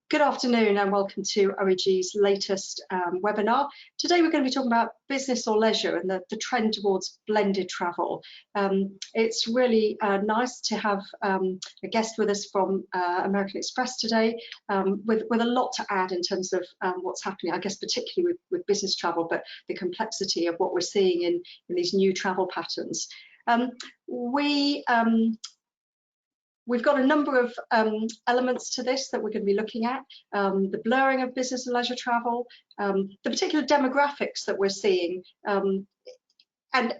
Good afternoon and welcome to OEG's latest webinar. Today we're going to be talking about business or leisure and the trend towards blended travel. It's really nice to have a guest with us from American Express today with a lot to add in terms of what's happening, I guess particularly with business travel, but the complexity of what we're seeing in these new travel patterns. We've got a number of elements to this that we're going to be looking at. The blurring of business and leisure travel, the particular demographics that we're seeing, and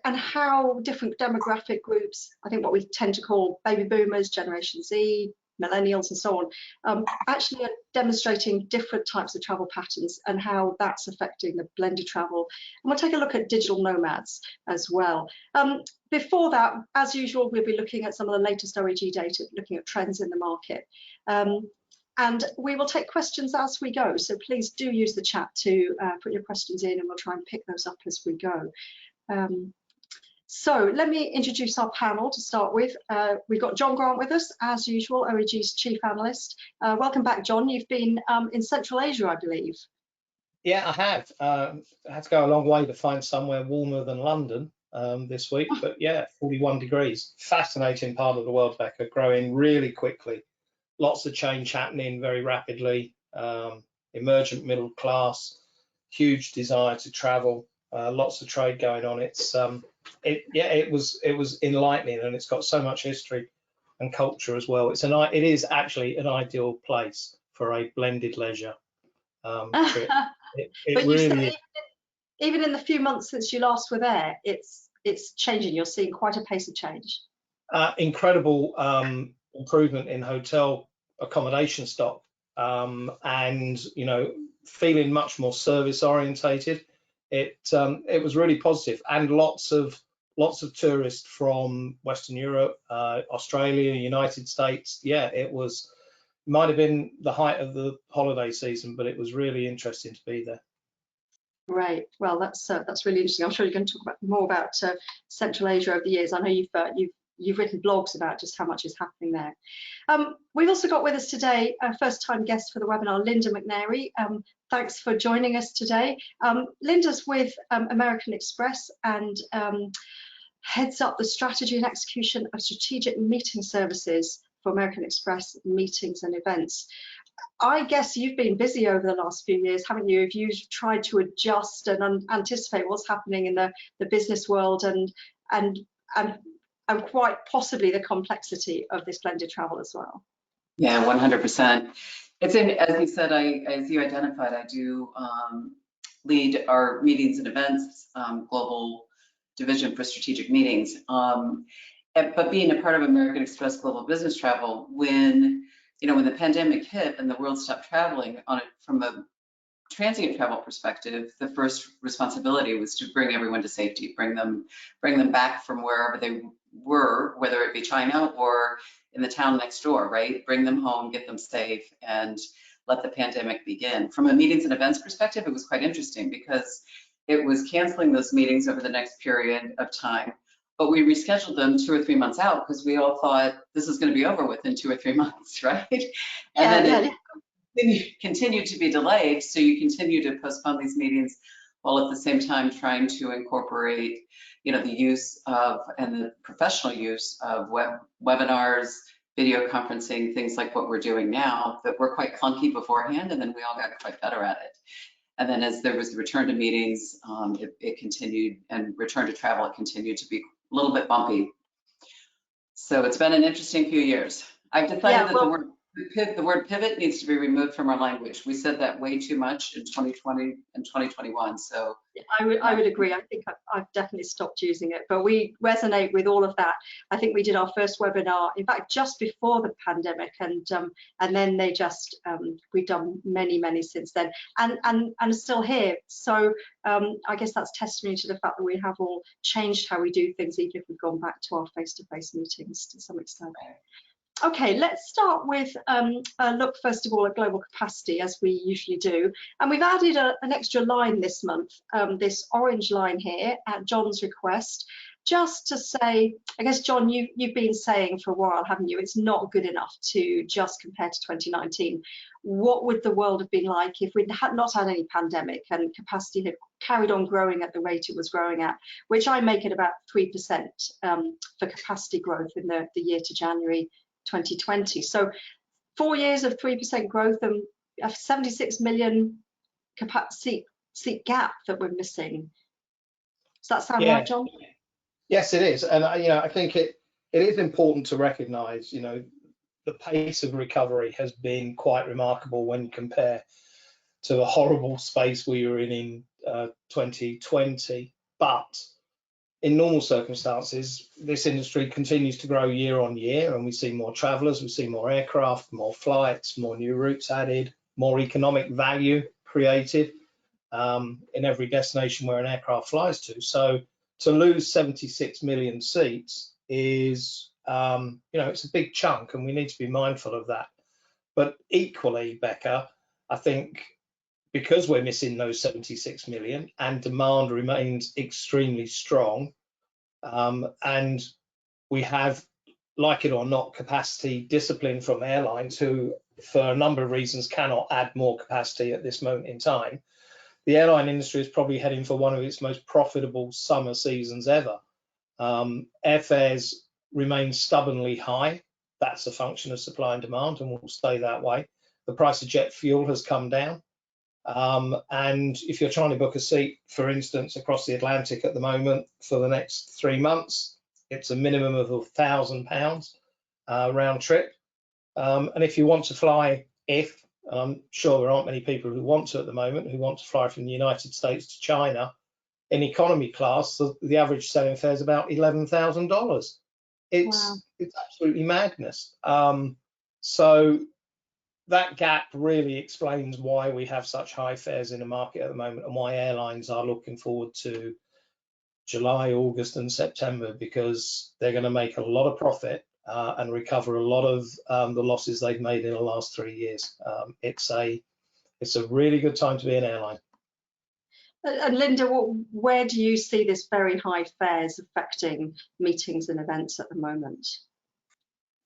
how different demographic groups, I think what we tend to call baby boomers, Generation Z, millennials and so on, actually are demonstrating different types of travel patterns and how that's affecting the blended travel. And we'll take a look at digital nomads as well. Before that, as usual, we'll be looking at some of the latest OEG data, looking at trends in the market. And we will take questions as we go. So please do use the chat to put your questions in and we'll try and pick those up as we go. So let me introduce our panel to start with. We've got John Grant with us, as usual, OEG's Chief Analyst. Welcome back, John. You've been in Central Asia, I believe. Yeah, I have. I had to go a long way to find somewhere warmer than London this week, but yeah, 41 degrees. Fascinating part of the world, Becca, growing really quickly. Lots of change happening very rapidly. Emergent middle class, huge desire to travel. Lots of trade going on. It was enlightening, and it's got so much history and culture as well. It is actually an ideal place for a blended leisure trip. But really you say even in the few months since you last were there, it's changing. You're seeing quite a pace of change. Incredible improvement in hotel accommodation stock, and feeling much more service orientated. It was really positive, and lots of tourists from Western Europe, Australia, United States. Yeah, might have been the height of the holiday season, but it was really interesting to be there. Right. Well, that's really interesting. I'm sure you're going to talk more about Central Asia over the years. I know you've written blogs about just how much is happening there. We've also got with us today a first-time guest for the webinar, Linda McNary. Thanks for joining us today. Linda's with American Express and heads up the strategy and execution of strategic meeting services for American Express meetings and events. I guess you've been busy over the last few years, haven't you? If you've tried to adjust and anticipate what's happening in the business world and quite possibly the complexity of this blended travel as well. Yeah, 100%. As you said, as you identified, I do lead our meetings and events global division for strategic meetings. But being a part of American Express Global Business Travel, when the pandemic hit and the world stopped traveling from a transient travel perspective, the first responsibility was to bring everyone to safety, bring them back from wherever they were, whether it be China or in the town next door, right? Bring them home, get them safe, and let the pandemic begin. From a meetings and events perspective, it was quite interesting because it was canceling those meetings over the next period of time, but we rescheduled them 2 or 3 months out because we all thought this is going to be over within 2 or 3 months, right? And then it continued to be delayed, so you continue to postpone these meetings while at the same time trying to incorporate the use of and the professional use of webinars, video conferencing, things like what we're doing now that were quite clunky beforehand, and then we all got quite better at it. And then as there was the return to meetings, it continued, and return to travel, it continued to be a little bit bumpy. So it's been an interesting few years. I've decided that the word pivot needs to be removed from our language. We said that way too much in 2020 and 2021. So I would agree. I think I've definitely stopped using it, but we resonate with all of that. I think we did our first webinar, in fact, just before the pandemic, and then they just we've done many since then, and still here. So I guess that's testimony to the fact that we have all changed how we do things, even if we've gone back to our face-to-face meetings to some extent. Okay, let's start with a look first of all at global capacity, as we usually do, and we've added an extra line this month, this orange line here at John's request, just to say, I guess, John, you've been saying for a while, haven't you? It's not good enough to just compare to 2019. What would the world have been like if we'd not had any pandemic and capacity had carried on growing at the rate it was growing at, which I make it about 3% for capacity growth in the year to January 2020. So 4 years of 3% growth and a 76 million capacity seat gap that we're missing. Does that sound right, John? Yes, it is. And I think it is important to recognise, the pace of recovery has been quite remarkable when you compare to the horrible space we were in 2020. But in normal circumstances, this industry continues to grow year on year, and we see more travellers, we see more aircraft, more flights, more new routes added, more economic value created in every destination where an aircraft flies to. So to lose 76 million seats is, it's a big chunk, and we need to be mindful of that. But equally, Becca, I think because we're missing those 76 million and demand remains extremely strong, and we have, like it or not, capacity discipline from airlines who, for a number of reasons, cannot add more capacity at this moment in time. The airline industry is probably heading for one of its most profitable summer seasons ever. Airfares remain stubbornly high. That's a function of supply and demand and will stay that way. The price of jet fuel has come down. And if you're trying to book a seat, for instance, across the Atlantic at the moment for the next 3 months, it's a minimum of £1,000 round trip. And if you want to fly, I'm sure there aren't many people who want to at the moment, who want to fly from the United States to China, in economy class, the average selling fare is about $11,000. It's absolutely madness. So that gap really explains why we have such high fares in the market at the moment and why airlines are looking forward to July, August and September, because they're going to make a lot of profit and recover a lot of the losses they've made in the last 3 years. It's a really good time to be an airline. And Linda, where do you see this very high fares affecting meetings and events at the moment?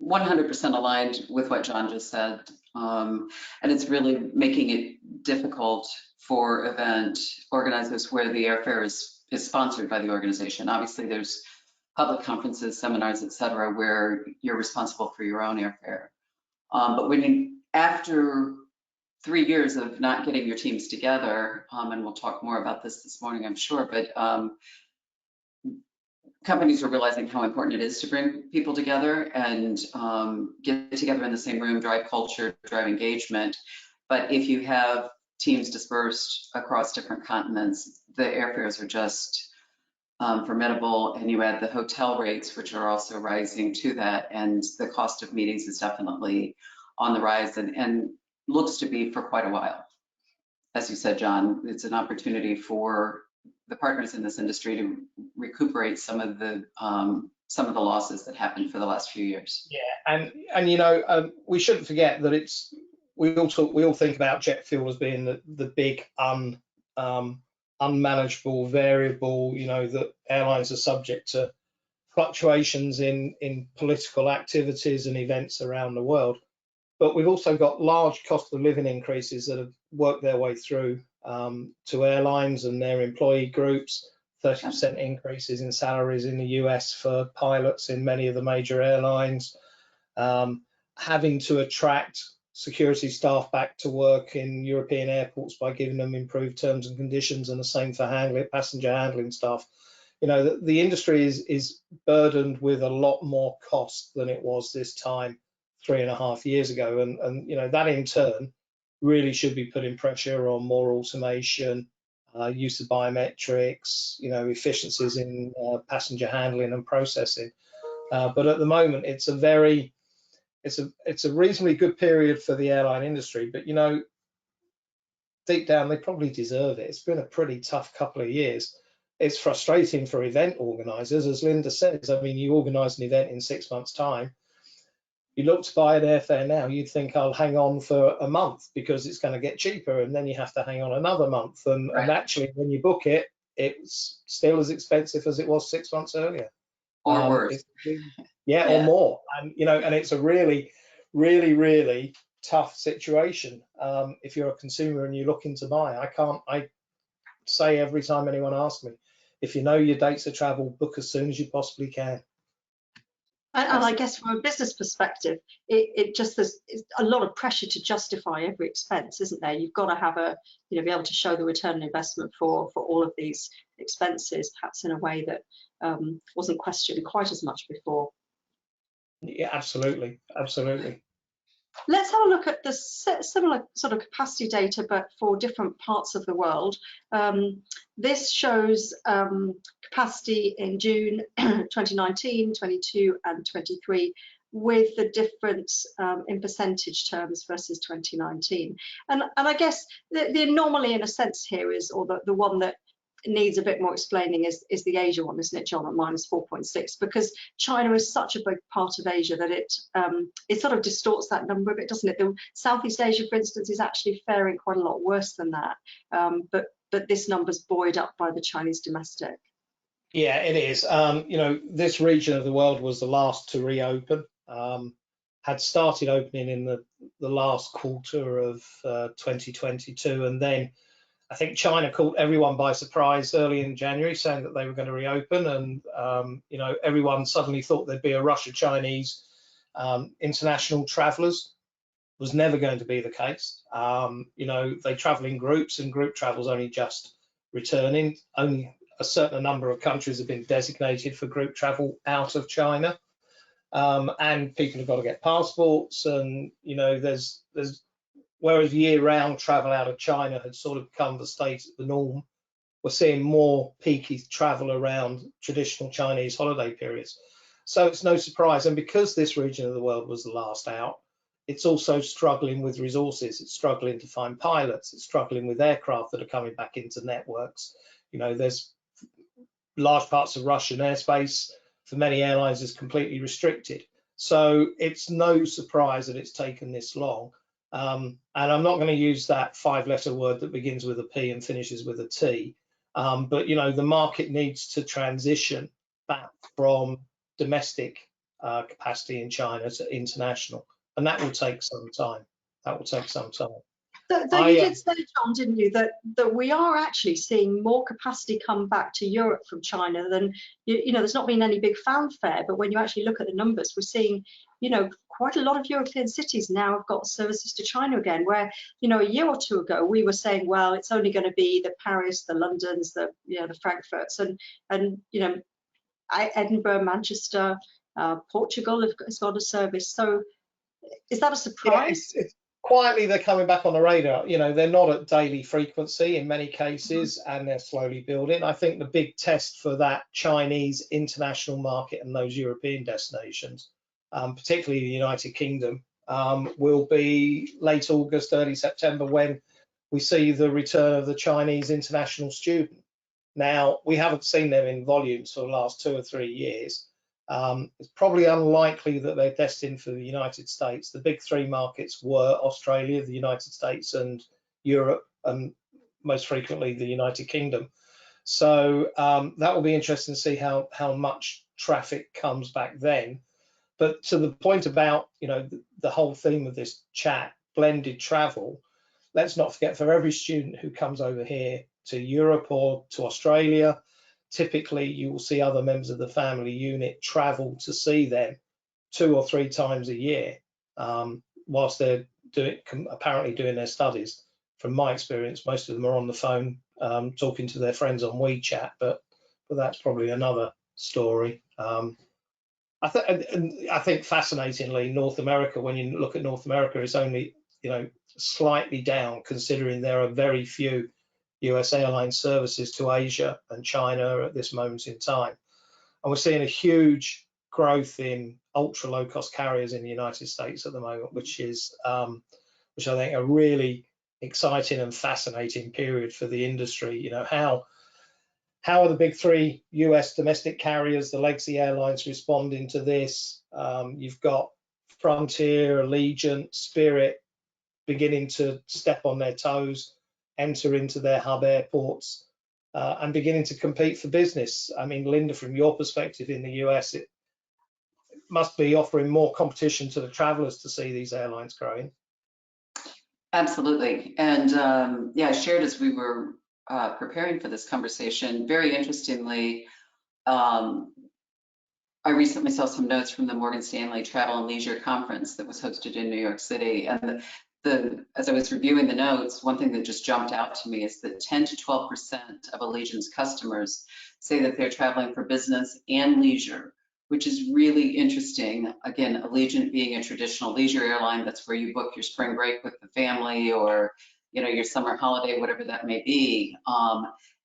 100% aligned with what John just said. And it's really making it difficult for event organizers where the airfare is sponsored by the organization. Obviously, there's public conferences, seminars, etc., where you're responsible for your own airfare. But after 3 years of not getting your teams together, and we'll talk more about this morning, I'm sure, but companies are realizing how important it is to bring people together and get together in the same room, drive culture, drive engagement. But if you have teams dispersed across different continents, the airfares are just formidable, and you add the hotel rates, which are also rising to that, and the cost of meetings is definitely on the rise and looks to be for quite a while. As you said, John, it's an opportunity for the partners in this industry to recuperate some of the losses that happened for the last few years. Yeah, and we shouldn't forget that we all think about jet fuel as being the big unmanageable variable, that airlines are subject to fluctuations in political activities and events around the world. But we've also got large cost of living increases that have worked their way through to airlines and their employee groups. 30% increases in salaries in the US for pilots in many of the major airlines. Having to attract security staff back to work in European airports by giving them improved terms and conditions, and the same for passenger handling staff. The industry is burdened with a lot more cost than it was this time 3.5 years ago, and that in turn really should be putting pressure on more automation, use of biometrics, efficiencies in passenger handling and processing. But at the moment, it's a reasonably good period for the airline industry. But deep down, they probably deserve it. It's been a pretty tough couple of years. It's frustrating for event organisers, as Linda says. I mean, you organise an event in 6 months' time. You look to buy an airfare now, you'd think I'll hang on for a month because it's going to get cheaper, and then you have to hang on another month. And actually, when you book it, it's still as expensive as it was 6 months earlier. Or worse. Yeah, or more. And and it's a really, really, really tough situation if you're a consumer and you're looking to buy. I say every time anyone asks me, if you know your dates of travel, book as soon as you possibly can. And I guess from a business perspective, it just, there's a lot of pressure to justify every expense, isn't there? You've got to have be able to show the return on investment for all of these expenses, perhaps in a way that wasn't questioned quite as much before. Yeah, absolutely, absolutely. Let's have a look at the similar sort of capacity data, but for different parts of the world. This shows capacity in June 2019, 22 and 23, with the difference in percentage terms versus 2019. And I guess the anomaly in a sense here is, or the one that needs a bit more explaining is the Asia one, isn't it, John, at -4.6, because China is such a big part of Asia that it sort of distorts that number a bit, doesn't it? The Southeast Asia, for instance, is actually faring quite a lot worse than that, but this number's buoyed up by the Chinese domestic. Yeah, it is. This region of the world was the last to reopen. Had started opening in the last quarter of 2022, and then I think China caught everyone by surprise early in January, saying that they were going to reopen, and everyone suddenly thought there'd be a rush of Chinese international travellers. Was never going to be the case. They travel in groups, and group travel's only just returning. Only a certain number of countries have been designated for group travel out of China, and people have got to get passports, and there's whereas year-round travel out of China had sort of become the norm, we're seeing more peaky travel around traditional Chinese holiday periods. So it's no surprise. And because this region of the world was the last out, it's also struggling with resources. It's struggling to find pilots. It's struggling with aircraft that are coming back into networks. There's large parts of Russian airspace for many airlines is completely restricted. So it's no surprise that it's taken this long. And I'm not going to use that 5-letter word that begins with a P and finishes with a T. But the market needs to transition back from domestic capacity in China to international, and that will take some time. So you did say, John, didn't you, that we are actually seeing more capacity come back to Europe from China than, there's not been any big fanfare, but when you actually look at the numbers, we're seeing, quite a lot of European cities now have got services to China again, where, a year or two ago, we were saying, well, it's only going to be the Paris, the Londons, the Frankfurts, and Edinburgh, Manchester, Portugal has got a service. So is that a surprise? Yeah, quietly, they're coming back on the radar. They're not at daily frequency in many cases, and they're slowly building. I think the big test for that Chinese international market and those European destinations, particularly the United Kingdom, will be late August, early September, when we see the return of the Chinese international student. Now, we haven't seen them in volumes for the last 2 or 3 years. It's probably unlikely that they're destined for the United States. The big 3 markets were Australia, the United States, and Europe, and most frequently the United Kingdom. So that will be interesting to see how much traffic comes back then. But to the point about the whole theme of this chat, blended travel, let's not forget, for every student who comes over here to Europe or to Australia, typically you will see other members of the family unit travel to see them 2 or 3 times a year, whilst they're apparently doing their studies. From my experience, most of them are on the phone talking to their friends on WeChat, but that's probably another story. I think fascinatingly, North America, when you look at North America, is only slightly down, considering there are very few US airline services to Asia and China at this moment in time. And we're seeing a huge growth in ultra low cost carriers in the United States at the moment, which I think a really exciting and fascinating period for the industry. How are the big 3 US domestic carriers, the legacy airlines, responding to this? You've got Frontier, Allegiant, Spirit beginning to step on their toes, enter into their hub airports. and beginning to compete for business. I mean, Linda, from your perspective in the US, it must be offering more competition to the travelers to see these airlines growing. Absolutely. And yeah, I shared as we were preparing for this conversation, very interestingly, I recently saw some notes from the Morgan Stanley Travel and Leisure Conference that was hosted in New York City. And as I was reviewing the notes, one thing that just jumped out to me is that 10 to 12% of Allegiant's customers say that they're traveling for business and leisure, which is really interesting. Again, Allegiant being a traditional leisure airline, that's where you book your spring break with the family, or your summer holiday, whatever that may be.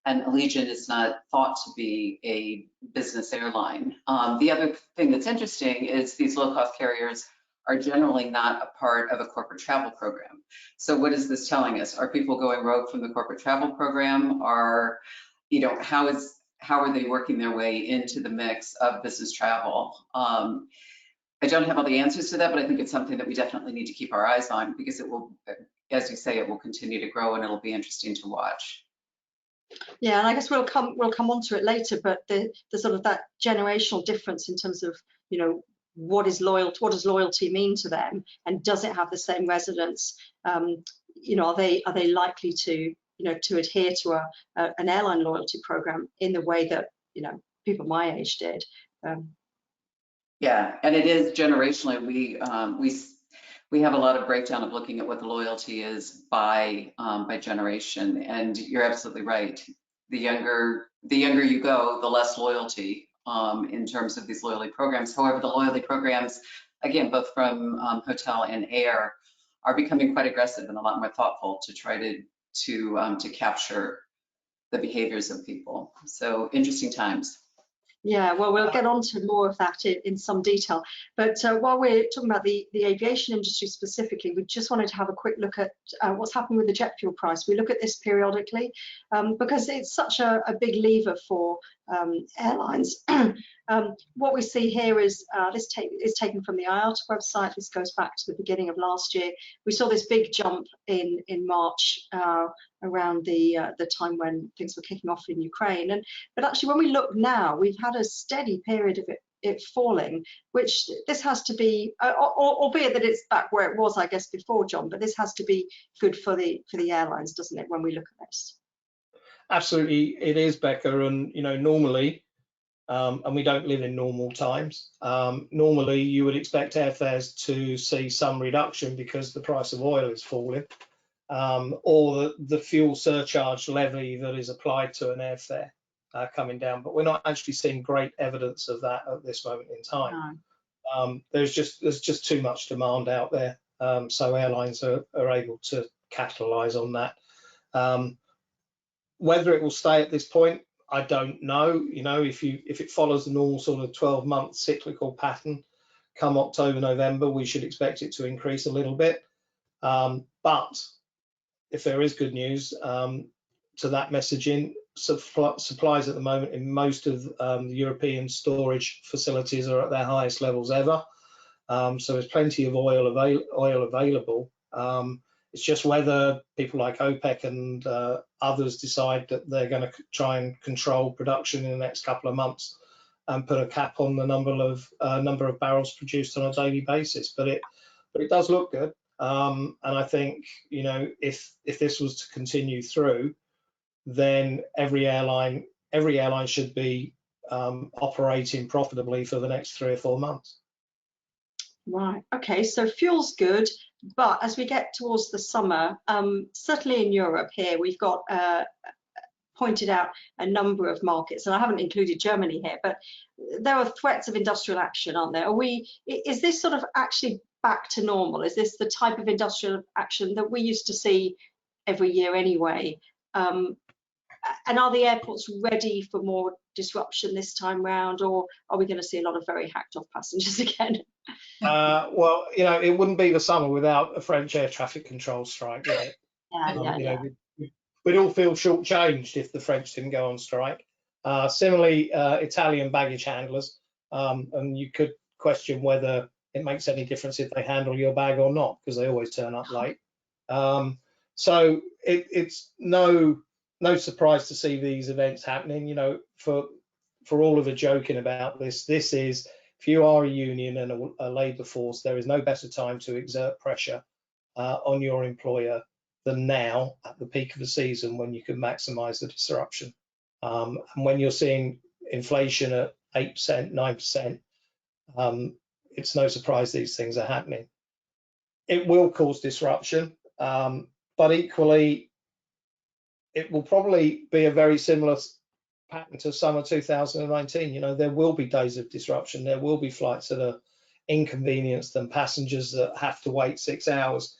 And Allegiant is not thought to be a business airline. The other thing that's interesting is these low-cost carriers are generally not a part of a corporate travel program. So what is this telling us? Are people going rogue from the corporate travel program? Or, how are they working their way into the mix of business travel? I don't have all the answers to that, but I think it's something that we definitely need to keep our eyes on, because it will, as you say, it will continue to grow and it'll be interesting to watch. Yeah, and I guess we'll come on to it later, but the sort of that generational difference in terms of, what does loyalty mean to them, and does it have the same resonance? Are they likely to to adhere to an airline loyalty program in the way that people my age did? Yeah, and it is generationally. We have a lot of breakdown of looking at what the loyalty is by generation, and you're absolutely right. The younger you go, the less loyalty in terms of these loyalty programs. However, the loyalty programs, again, both from hotel and air, are becoming quite aggressive and a lot more thoughtful to try to capture the behaviors of people. So interesting times. Yeah, well, we'll get on to more of that in some detail. But while we're talking about the aviation industry specifically, we just wanted to have a quick look at what's happening with the jet fuel price. We look at this periodically because it's such a big lever for airlines. What we see here is this is taken from the IATA website. This goes back to the beginning of last year. We saw this big jump in March around the time when things were kicking off in Ukraine. But actually, when we look now, we've had a steady period of it falling, which this has to be, albeit that it's back where it was, I guess, before, John, but this has to be good for the airlines, doesn't it, when we look at this? Absolutely, it is, Becca. And normally, and we don't live in normal times, normally you would expect airfares to see some reduction because the price of oil is falling, or the fuel surcharge levy that is applied to an airfare coming down. But we're not actually seeing great evidence of that at this moment in time. No. There's just too much demand out there, so airlines are able to capitalize on that. Whether it will stay at this point, I don't know. If it follows the normal sort of 12-month cyclical pattern, come October, November, we should expect it to increase a little bit. But if there is good news to that messaging, supplies at the moment in most of the European storage facilities are at their highest levels ever. So there's plenty of oil available. It's just whether people like OPEC and others decide that they're going to try and control production in the next couple of months and put a cap on the number of barrels produced on a daily basis. But it does look good. And I think if this was to continue through, then every airline should be operating profitably for the next 3 or 4 months. Right. Okay. So fuel's good, but as we get towards the summer, certainly in Europe here, we've got pointed out a number of markets, and I haven't included Germany here, but there are threats of industrial action, aren't there? Is this sort of actually back to normal? Is this the type of industrial action that we used to see every year anyway? And are the airports ready for more disruption this time round, or are we going to see a lot of very hacked off passengers again? Well, it wouldn't be the summer without a French air traffic control strike, would it? Yeah. We'd all feel shortchanged if the French didn't go on strike. Similarly, Italian baggage handlers, and you could question whether it makes any difference if they handle your bag or not, because they always turn up late. So it's no no surprise to see these events happening. You know, for all of the joking about this, this is, if you are a union and a labour force, there is no better time to exert pressure on your employer than now at the peak of the season, when you can maximise the disruption. And when you're seeing inflation at 8%, 9%, it's no surprise these things are happening. It will cause disruption, but equally, it will probably be a very similar pattern to summer 2019. You know, there will be days of disruption. There will be flights that are inconvenienced and passengers that have to wait 6 hours.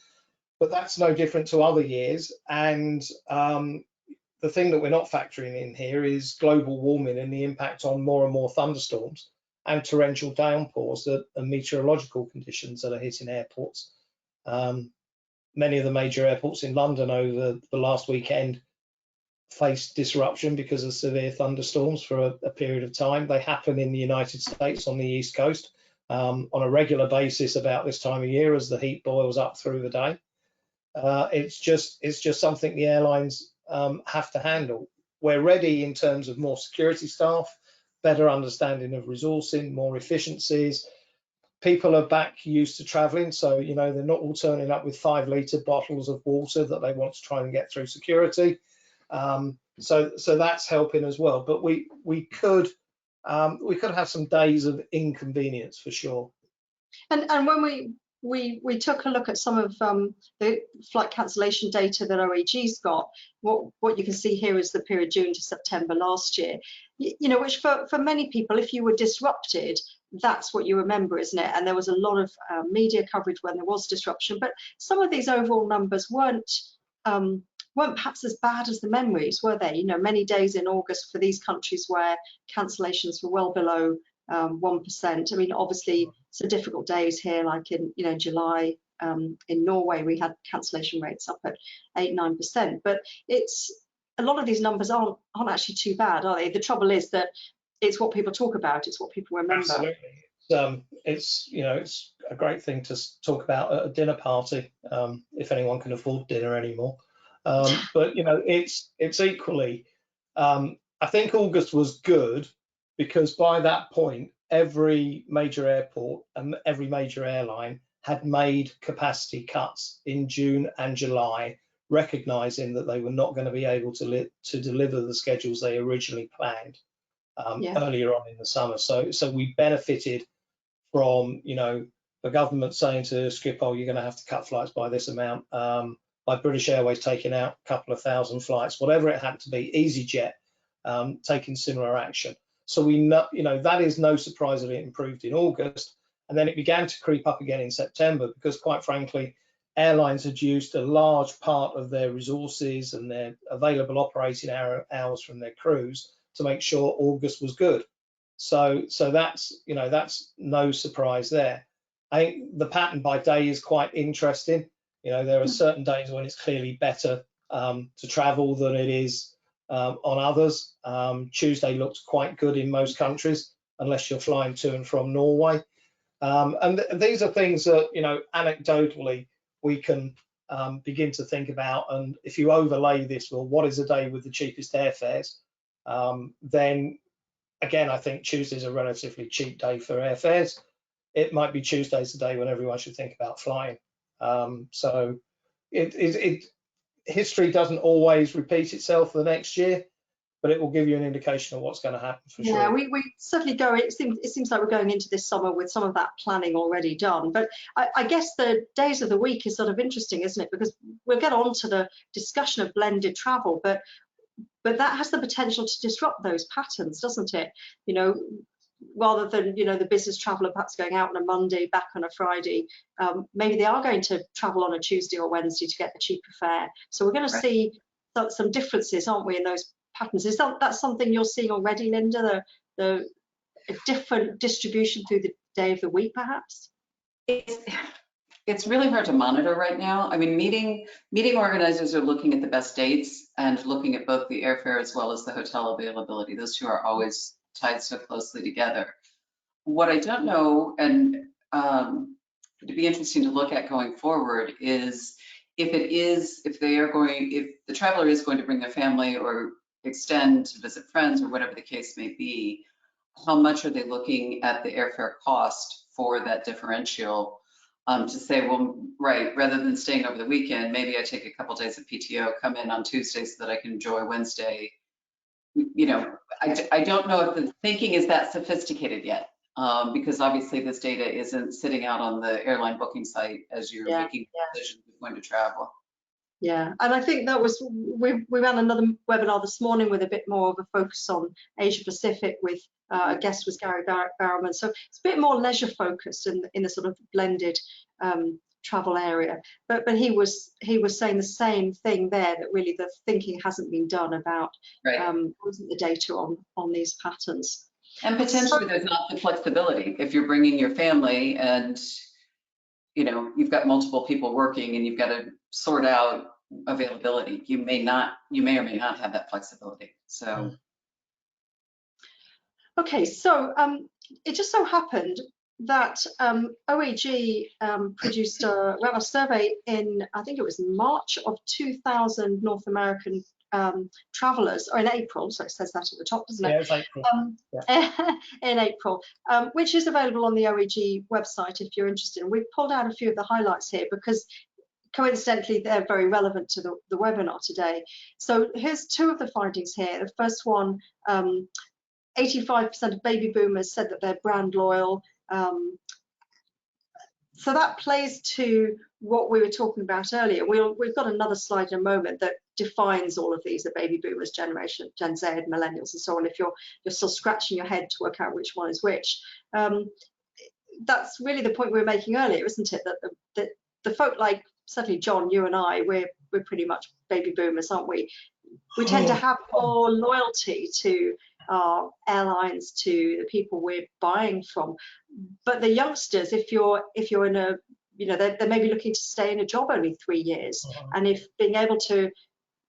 But that's no different to other years. And the thing that we're not factoring in here is global warming and the impact on more and more thunderstorms and torrential downpours and meteorological conditions that are hitting airports. Many of the major airports in London over the last weekend faced disruption because of severe thunderstorms for a period of time. They happen in the United States on the East Coast on a regular basis about this time of year as the heat boils up through the day. It's just something the airlines have to handle. We're ready in terms of more security staff, better understanding of resourcing, more efficiencies. People are back used to traveling, so you know, they're not all turning up with 5-litre bottles of water that they want to try and get through security. So that's helping as well. But we could have some days of inconvenience for sure. And when we took a look at some of the flight cancellation data that OAG's got, what you can see here is the period June to September last year. You know, which for many people, if you were disrupted, that's what you remember, isn't it? And there was a lot of media coverage when there was disruption, but some of these overall numbers weren't perhaps as bad as the memories, were they? You know, many days in August for these countries where cancellations were well below 1%. I mean, obviously, some difficult days here, like in July in Norway, we had cancellation rates up at 8-9%. But it's a lot of these numbers aren't actually too bad, are they? The trouble is that it's what people talk about, it's what people remember. Absolutely. It's you know, it's a great thing to talk about at a dinner party, if anyone can afford dinner anymore. But you know, it's equally. I think August was good because by that point, every major airport and every major airline had made capacity cuts in June and July, recognizing that they were not going to be able to deliver the schedules they originally planned earlier on in the summer. So we benefited from, you know, the government saying to Schiphol, you're going to have to cut flights by this amount, by British Airways taking out a couple of thousand flights, whatever it had to be, EasyJet taking similar action. So we know, you know, that is no surprise that it improved in August, and then it began to creep up again in September because, quite frankly, airlines had used a large part of their resources and their available operating hours from their crews to make sure August was good. So that's, you know, that's no surprise there. I think the pattern by day is quite interesting. You know, there are certain days when it's clearly better to travel than it is on others. Tuesday looks quite good in most countries, unless you're flying to and from Norway. And these are things that, you know, anecdotally we can begin to think about. And if you overlay this, well, what is a day with the cheapest airfares? Then again, I think Tuesday's a relatively cheap day for airfares. It might be Tuesday's the day when everyone should think about flying. So history doesn't always repeat itself the next year, but it will give you an indication of what's going to happen for sure. Yeah, we certainly go. It seems like we're going into this summer with some of that planning already done. But I guess the days of the week is sort of interesting, isn't it? Because we'll get on to the discussion of blended travel, but that has the potential to disrupt those patterns, doesn't it? You know, rather than, you know, the business traveller perhaps going out on a Monday, back on a Friday, maybe they are going to travel on a Tuesday or Wednesday to get the cheaper fare. So we're going to see some differences, aren't we, in those patterns? Is that something you're seeing already, Linda? The different distribution through the day of the week, perhaps? It's really hard to monitor right now. I mean, meeting organizers are looking at the best dates and looking at both the airfare as well as the hotel availability. Those two are always tied so closely together. What I don't know, and it'd be interesting to look at going forward, is if the traveler is going to bring their family or extend to visit friends or whatever the case may be, how much are they looking at the airfare cost for that differential, to say, well, right, rather than staying over the weekend, maybe I take a couple days of PTO, come in on Tuesday so that I can enjoy Wednesday. You know, I don't know if the thinking is that sophisticated yet, because obviously this data isn't sitting out on the airline booking site as you're making decisions of when to travel. Yeah, and I think that was, we ran another webinar this morning with a bit more of a focus on Asia Pacific with a guest was Gary Barrowman. So it's a bit more leisure focused in the sort of blended travel area. But he was saying the same thing there, that really the thinking hasn't been done about wasn't the data on these patterns. And potentially there's not the flexibility if you're bringing your family and you know you've got multiple people working and you've got to sort out availability. You may or may not have that flexibility. So okay, so it just so happened that OAG ran a survey in, I think it was March of 2000 North American travelers, or in April, so it says that at the top, doesn't it? Yeah, it's April. In April, which is available on the OAG website if you're interested. And we've pulled out a few of the highlights here because coincidentally they're very relevant to the webinar today. So here's two of the findings here. The first one, 85% of baby boomers said that they're brand loyal. So that plays to what we were talking about earlier. We've got another slide in a moment that defines all of these, the baby boomers, generation, Gen Z, millennials, and so on. If you're still scratching your head to work out which one is which, that's really the point we were making earlier, isn't it? That the folk like certainly John, you and I, we're pretty much baby boomers, aren't we? We tend to have more loyalty to our airlines, to the people we're buying from. But the youngsters, if you're in a, you know, they're maybe looking to stay in a job only 3 years, and if being able to,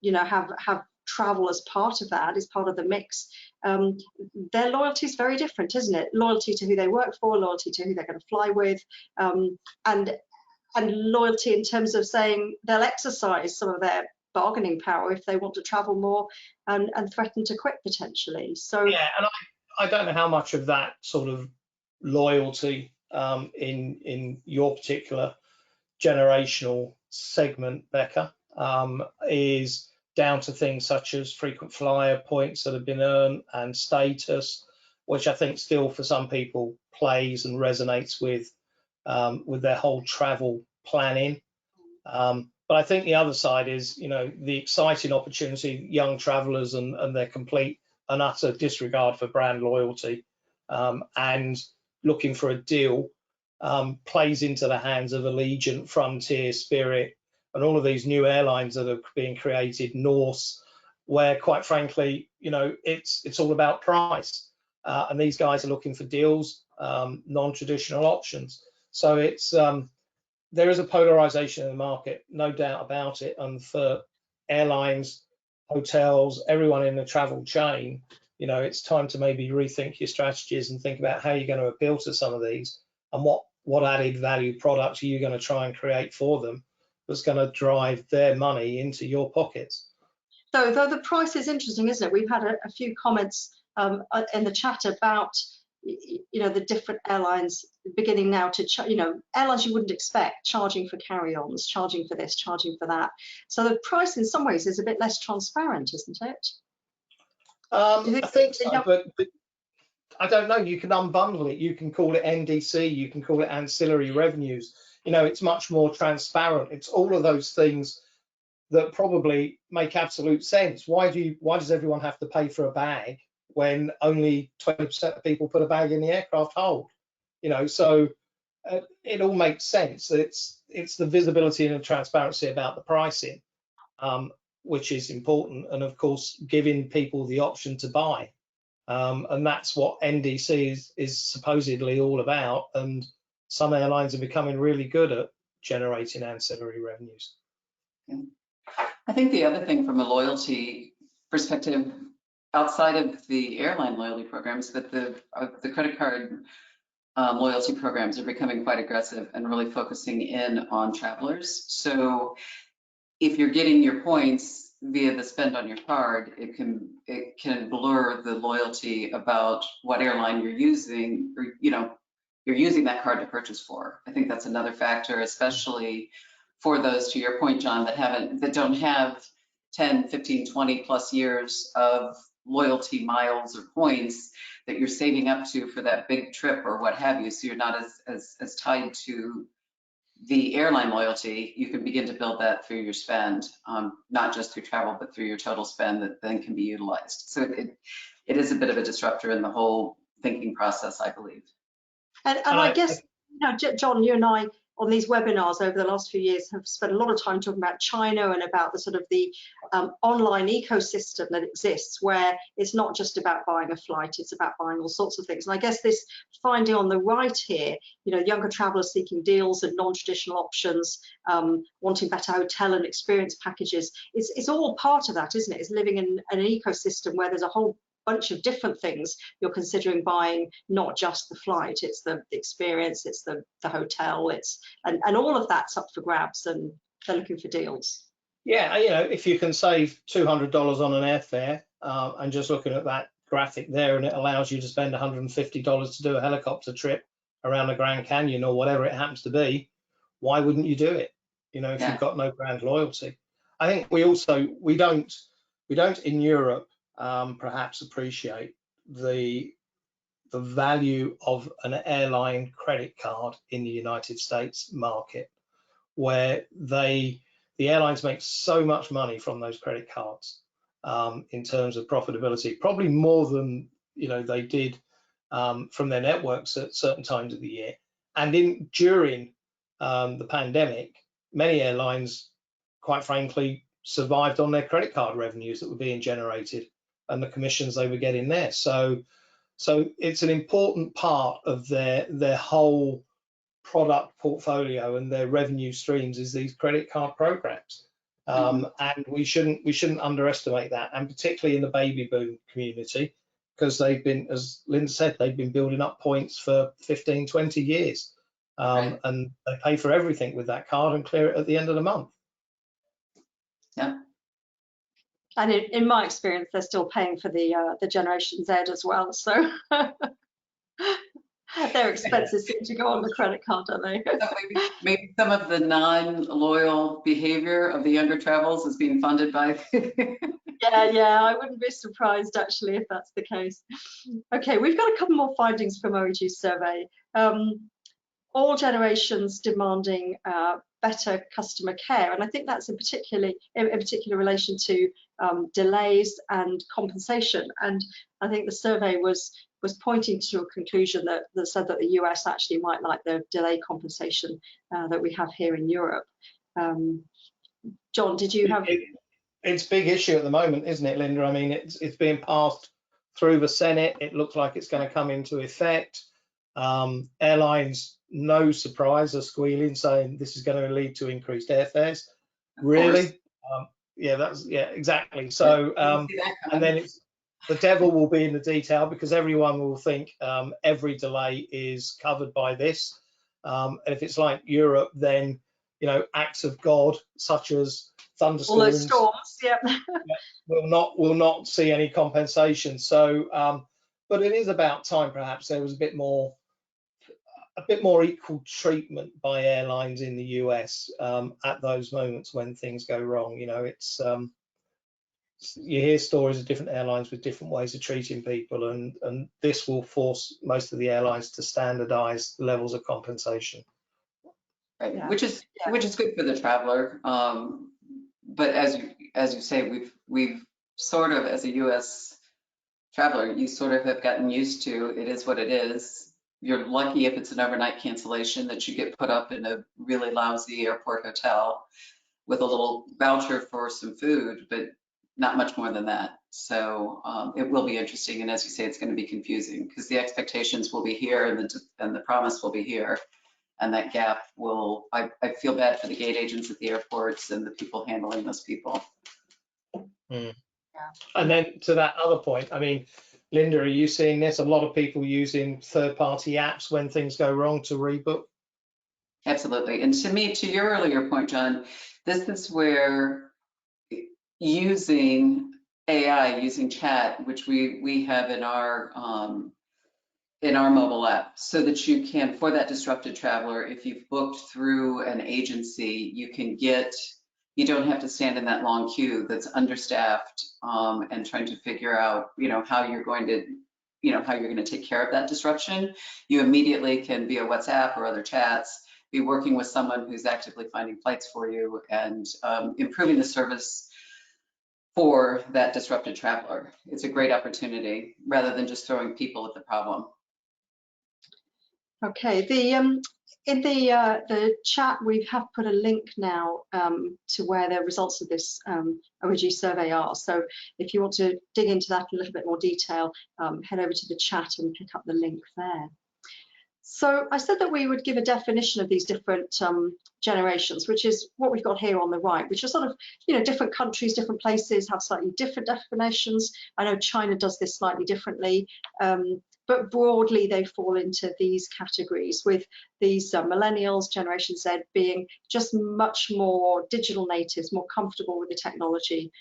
you know, have travel as part of that, is part of the mix, their loyalty is very different, isn't it? Loyalty to who they work for, loyalty to who they're going to fly with, and loyalty in terms of saying they'll exercise some of their bargaining power if they want to travel more and threaten to quit potentially. So yeah, and I don't know how much of that sort of loyalty in your particular generational segment, Becca, is down to things such as frequent flyer points that have been earned and status, which I think still for some people plays and resonates with their whole travel planning. But I think the other side is, you know, the exciting opportunity, young travelers and their complete and utter disregard for brand loyalty and looking for a deal plays into the hands of Allegiant, Frontier, Spirit, and all of these new airlines that are being created, Norse, where quite frankly, you know, it's all about price. And these guys are looking for deals, non-traditional options. So it's there is a polarization in the market, no doubt about it. And for airlines, hotels, everyone in the travel chain, you know, it's time to maybe rethink your strategies and think about how you're going to appeal to some of these and what added value products are you going to try and create for them that's going to drive their money into your pockets. So though the price is interesting, isn't it? We've had a few comments in the chat about, you know, the different airlines beginning now to, you know, airlines you wouldn't expect charging for carry-ons, charging for this, charging for that. So the price in some ways is a bit less transparent, isn't it? I think so, but I don't know. You can unbundle it. You can call it NDC. You can call it ancillary revenues. You know, it's much more transparent. It's all of those things that probably make absolute sense. Why does everyone have to pay for a bag when only 20% of people put a bag in the aircraft hold? You know, so it all makes sense. It's the visibility and the transparency about the pricing, which is important, and of course giving people the option to buy, and that's what NDC is supposedly all about. And some airlines are becoming really good at generating ancillary revenues. I think the other thing from a loyalty perspective, outside of the airline loyalty programs, but the credit card loyalty programs are becoming quite aggressive and really focusing in on travelers. So if you're getting your points via the spend on your card, it can blur the loyalty about what airline you're using, or you're using that card to purchase for. I think that's another factor, especially for those, to your point, John, that don't have 10, 15, 20 plus years of loyalty miles or points that you're saving up to for that big trip or what have you. So you're not as tied to the airline loyalty. You can begin to build that through your spend, not just through travel, but through your total spend that then can be utilized. So it is a bit of a disruptor in the whole thinking process, I believe. And I guess, John, you and I on these webinars over the last few years have spent a lot of time talking about China and about the sort of the online ecosystem that exists, where it's not just about buying a flight, it's about buying all sorts of things. And I guess this finding on the right here, younger travelers seeking deals and non-traditional options, wanting better hotel and experience packages, it's all part of that, isn't it? It's living in an ecosystem where there's a whole bunch of different things you're considering buying, not just the flight. It's the experience, it's the hotel, and all of that's up for grabs, and they're looking for deals. Yeah, if you can save $200 on an airfare, and just looking at that graphic there, and it allows you to spend $150 to do a helicopter trip around the Grand Canyon or whatever it happens to be, why wouldn't you do it? If you've got no brand loyalty. I think we don't in Europe perhaps appreciate the value of an airline credit card in the United States market, where the airlines make so much money from those credit cards in terms of profitability, probably more than they did from their networks at certain times of the year. And during the pandemic, many airlines, quite frankly, survived on their credit card revenues that were being generated and the commissions they were getting there. So it's an important part of their whole product portfolio and their revenue streams is these credit card programs. And we shouldn't underestimate that, and particularly in the baby boom community, because they've been, as Linda said, they've been building up points for 15, 20 years. Right. And they pay for everything with that card and clear it at the end of the month. Yeah. And in my experience, they're still paying for the Generation Z as well. So their expenses seem to go on the credit card, don't they? So maybe some of the non-loyal behavior of the younger travels is being funded by. Yeah, I wouldn't be surprised actually if that's the case. Okay, we've got a couple more findings from OAG's survey. All generations demanding better customer care, and I think that's in particular relation to delays and compensation. And I think the survey was pointing to a conclusion that said that the US actually might like the delay compensation that we have here in Europe. John, did you have? It's a big issue at the moment, isn't it, Linda? I mean, it's being passed through the Senate. It looks like it's going to come into effect. Airlines, no surprise, are squealing, saying this is going to lead to increased airfares. Really? Yeah, exactly. So, and then the devil will be in the detail, because everyone will think every delay is covered by this. And if it's like Europe, then acts of God such as thunderstorms, all those storms, yeah. will not see any compensation. So, but it is about time perhaps there was a bit more equal treatment by airlines in the US at those moments when things go wrong. It's you hear stories of different airlines with different ways of treating people, and this will force most of the airlines to standardize levels of compensation. Right, yeah. which is good for the traveler. But as you say, we've sort of, as a US traveler, you sort of have gotten used to it is what it is. You're lucky if it's an overnight cancellation that you get put up in a really lousy airport hotel with a little voucher for some food, but not much more than that. So it will be interesting, and as you say, it's going to be confusing because the expectations will be here and the promise will be here, and that gap will. I feel bad for the gate agents at the airports and the people handling those people. Yeah. And then to that other point, I mean, Linda, are you seeing this? A lot of people using third-party apps when things go wrong to rebook? Absolutely. And to me, to your earlier point, John, this is where using AI, using chat, which we have in our mobile app, so that you can, for that disrupted traveler, if you've booked through an agency, you don't have to stand in that long queue that's understaffed, and trying to figure out, how you're going to take care of that disruption. You immediately can, via WhatsApp or other chats, be working with someone who's actively finding flights for you and improving the service for that disrupted traveler. It's a great opportunity rather than just throwing people at the problem. Okay, in the chat we have put a link now to where the results of this OEG survey are. So if you want to dig into that in a little bit more detail, head over to the chat and pick up the link there. So I said that we would give a definition of these different generations, which is what we've got here on the right, which are sort of, different countries, different places have slightly different definitions. I know China does this slightly differently, but broadly they fall into these categories, with these millennials, Generation Z, being just much more digital natives, more comfortable with the technology,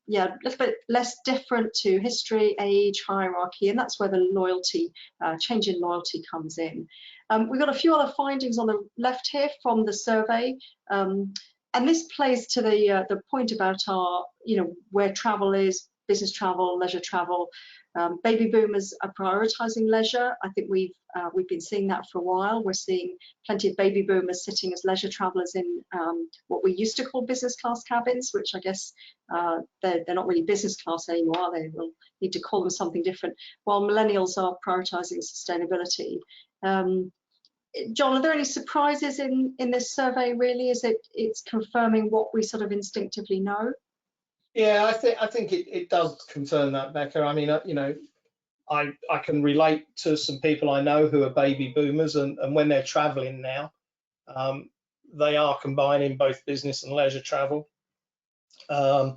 yeah, a little bit less different to history, age, hierarchy, and that's where the loyalty, change in loyalty comes in. We've got a few other findings on the left here from the survey, and this plays to the point about our, where travel is, business travel, leisure travel. Baby boomers are prioritizing leisure. I think we've been seeing that for a while. We're seeing plenty of baby boomers sitting as leisure travelers in what we used to call business class cabins, which I guess they're not really business class anymore, are they? We'll need to call them something different. While millennials are prioritizing sustainability. John, are there any surprises in this survey? Really, it's confirming what we sort of instinctively know? Yeah, I think it does confirm that, Becca. I mean, I can relate to some people I know who are baby boomers, and when they're traveling now, they are combining both business and leisure travel. I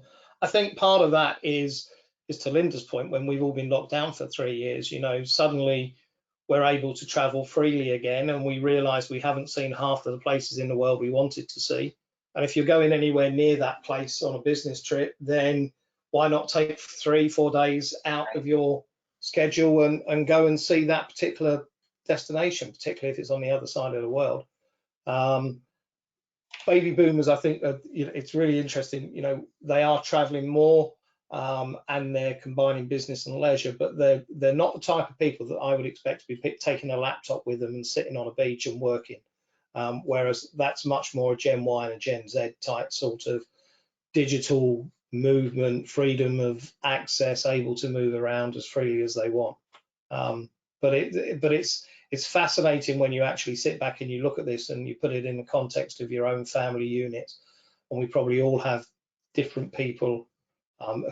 think part of that is to Linda's point, when we've all been locked down for 3 years, suddenly we're able to travel freely again, and we realize we haven't seen half of the places in the world we wanted to see. And if you're going anywhere near that place on a business trip, then why not take 3-4 days out of your schedule and go and see that particular destination, particularly if it's on the other side of the world. Baby boomers, I think it's really interesting. They are traveling more, and they're combining business and leisure, but they're not the type of people that I would expect to be taking a laptop with them and sitting on a beach and working. Whereas that's much more a Gen Y and a Gen Z type sort of digital movement, freedom of access, able to move around as freely as they want. But it's fascinating when you actually sit back and you look at this and you put it in the context of your own family unit. And we probably all have different people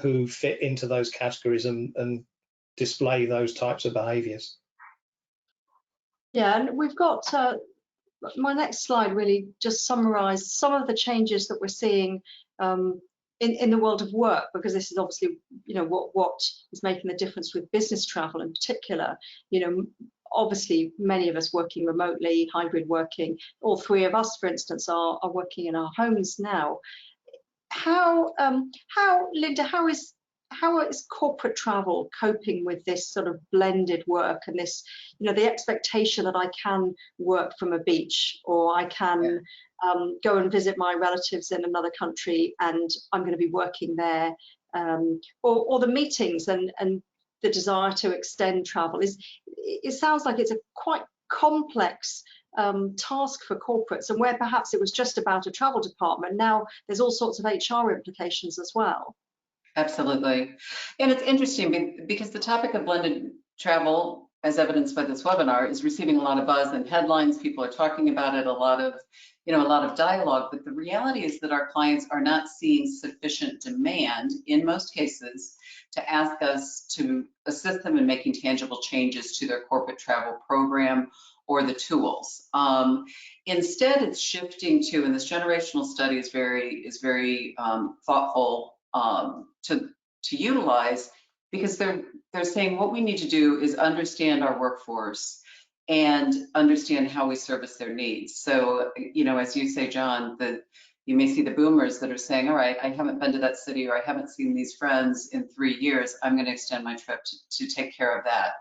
who fit into those categories and display those types of behaviors. Yeah, and we've got my next slide really just summarized some of the changes that we're seeing in the world of work, because this is obviously what is making the difference with business travel in particular. Obviously many of us working remotely, hybrid working. All 3 of us, for instance, are working in our homes now. How Linda, how is corporate travel coping with this sort of blended work and this, the expectation that I can work from a beach, or I can go and visit my relatives in another country and I'm going to be working there, or the meetings and the desire to extend travel it sounds like it's a quite complex task for corporates, and where perhaps it was just about a travel department, now there's all sorts of HR implications as well. Absolutely. And it's interesting because the topic of blended travel, as evidenced by this webinar, is receiving a lot of buzz and headlines. People are talking about it, a lot of dialogue, but the reality is that our clients are not seeing sufficient demand in most cases to ask us to assist them in making tangible changes to their corporate travel program or the tools. Instead, it's shifting to, and this generational study is very thoughtful to utilize, because they're saying what we need to do is understand our workforce and understand how we service their needs. So, you know, as you say, John, you may see the boomers that are saying, all right, I haven't been to that city, or I haven't seen these friends in 3 years. I'm going to extend my trip to take care of that.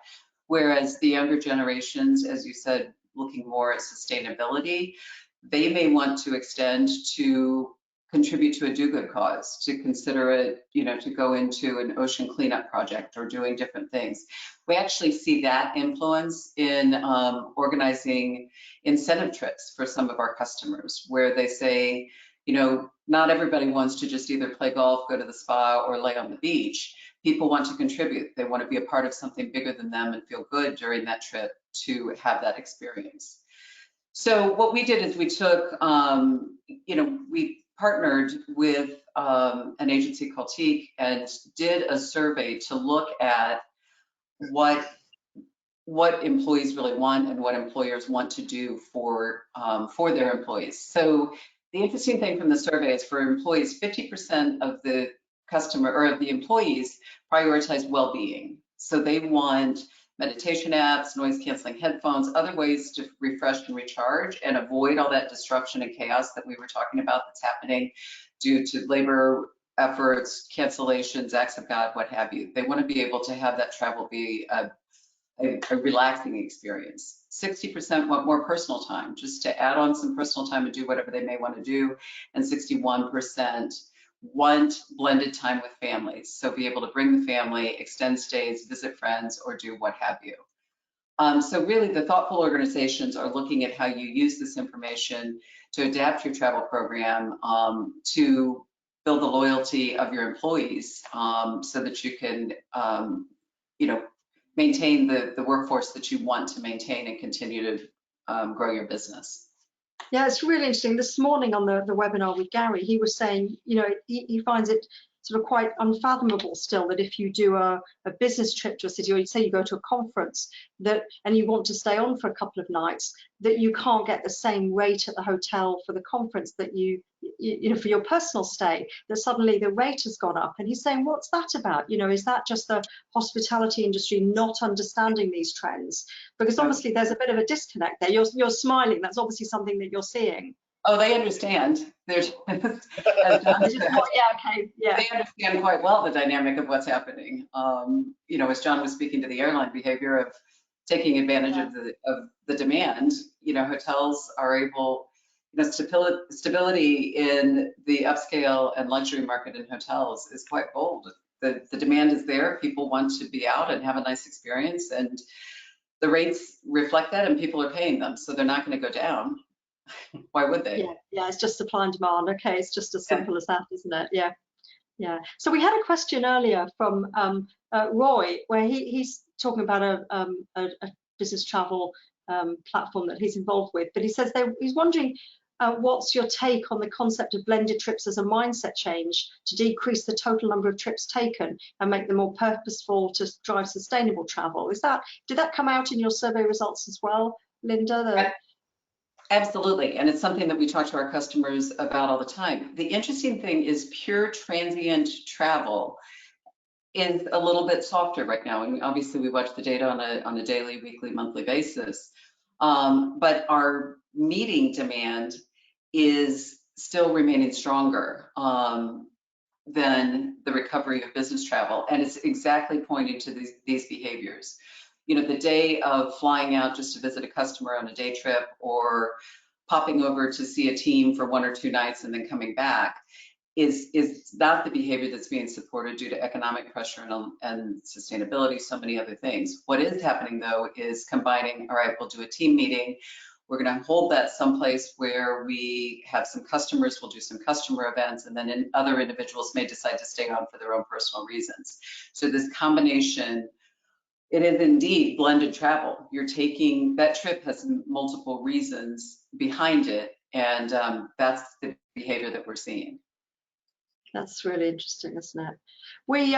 Whereas the younger generations, as you said, looking more at sustainability, they may want to extend to contribute to a do-good cause, to consider it, you know, to go into an ocean cleanup project or doing different things. We actually see that influence in organizing incentive trips for some of our customers, where they say, you know, not everybody wants to just either play golf, go to the spa, or lay on the beach. People want to contribute. They want to be a part of something bigger than them and feel good during that trip to have that experience. So what we did is we took, you know, we partnered with an agency called Teak and did a survey to look at what employees really want and what employers want to do for their employees. So the interesting thing from the survey is for employees, 50% of the customer or of the employees prioritize well-being. So they want meditation apps, noise canceling headphones, other ways to refresh and recharge and avoid all that disruption and chaos that we were talking about that's happening due to labor efforts, cancellations, acts of God, what have you. They want to be able to have that travel be a relaxing experience. 60% want more personal time, just to add on some personal time and do whatever they may want to do. And 61% want blended time with families. So be able to bring the family, extend stays, visit friends, or do what have you. So really the thoughtful organizations are looking at how you use this information to adapt your travel program to build the loyalty of your employees so that you can, you know, maintain the workforce that you want to maintain and continue to grow your business. Yeah, it's really interesting. This morning on the webinar with Gary, he was saying, you know, he finds it sort of quite unfathomable still that if you do a business trip to a city, or you say you go to a conference and you want to stay on for a couple of nights, that you can't get the same rate at the hotel for the conference that you know, for your personal stay, that suddenly the rate has gone up. And he's saying, what's that about? You know, is that just the hospitality industry not understanding these trends? Because obviously there's a bit of a disconnect there. You're smiling. That's obviously something that you're seeing. Oh, they understand. There's, yeah, okay, yeah. They understand quite well the dynamic of what's happening. You know, as John was speaking to the airline behavior of taking advantage of the demand, you know, hotels are able, you know, stability in the upscale and luxury market in hotels is quite bold. The demand is there. People want to be out and have a nice experience, and the rates reflect that, and people are paying them, so they're not going to go down. Why would they? Yeah, it's just supply and demand. Okay, it's just as simple as that, isn't it? Yeah. So we had a question earlier from Roy, where he's talking about a business travel platform that he's involved with, but he says he's wondering what's your take on the concept of blended trips as a mindset change to decrease the total number of trips taken and make them more purposeful to drive sustainable travel? Did that come out in your survey results as well, Linda? Absolutely, and it's something that we talk to our customers about all the time. The interesting thing is pure transient travel is a little bit softer right now, and obviously we watch the data on a daily, weekly, monthly basis. But our meeting demand is still remaining stronger than the recovery of business travel, and it's exactly pointing to these behaviors. You know, the day of flying out just to visit a customer on a day trip, or popping over to see a team for 1 or 2 nights and then coming back is not the behavior that's being supported due to economic pressure and sustainability, so many other things. What is happening though is combining, all right, we'll do a team meeting. We're going to hold that someplace where we have some customers, we'll do some customer events, and then other individuals may decide to stay on for their own personal reasons. So this combination, it is indeed blended travel. You're taking, that trip has multiple reasons behind it, and that's the behavior that we're seeing. That's really interesting, isn't it? We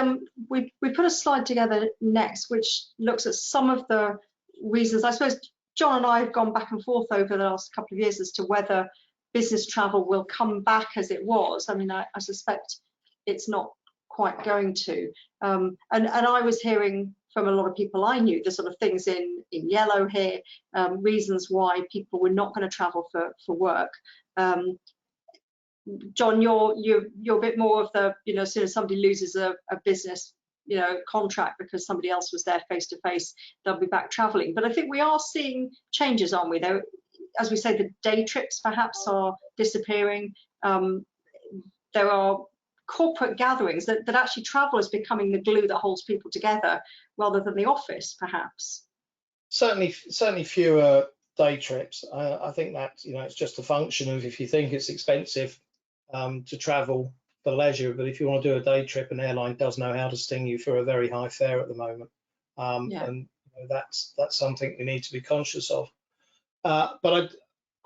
put a slide together next, which looks at some of the reasons. I suppose John and I have gone back and forth over the last couple of years as to whether business travel will come back as it was. I mean, I suspect it's not quite going to. And I was hearing from a lot of people I knew, the sort of things in yellow here, reasons why people were not going to travel for work. John, you're a bit more of the, as soon as somebody loses a business, contract because somebody else was there face to face, they'll be back traveling. But I think we are seeing changes, aren't we? There, as we say, the day trips perhaps are disappearing. There are corporate gatherings that actually travel is becoming the glue that holds people together rather than the office, perhaps. Certainly fewer day trips. I think that, it's just a function of, if you think it's expensive to travel for leisure, but if you want to do a day trip, an airline does know how to sting you for a very high fare at the moment. And that's something we need to be conscious of. But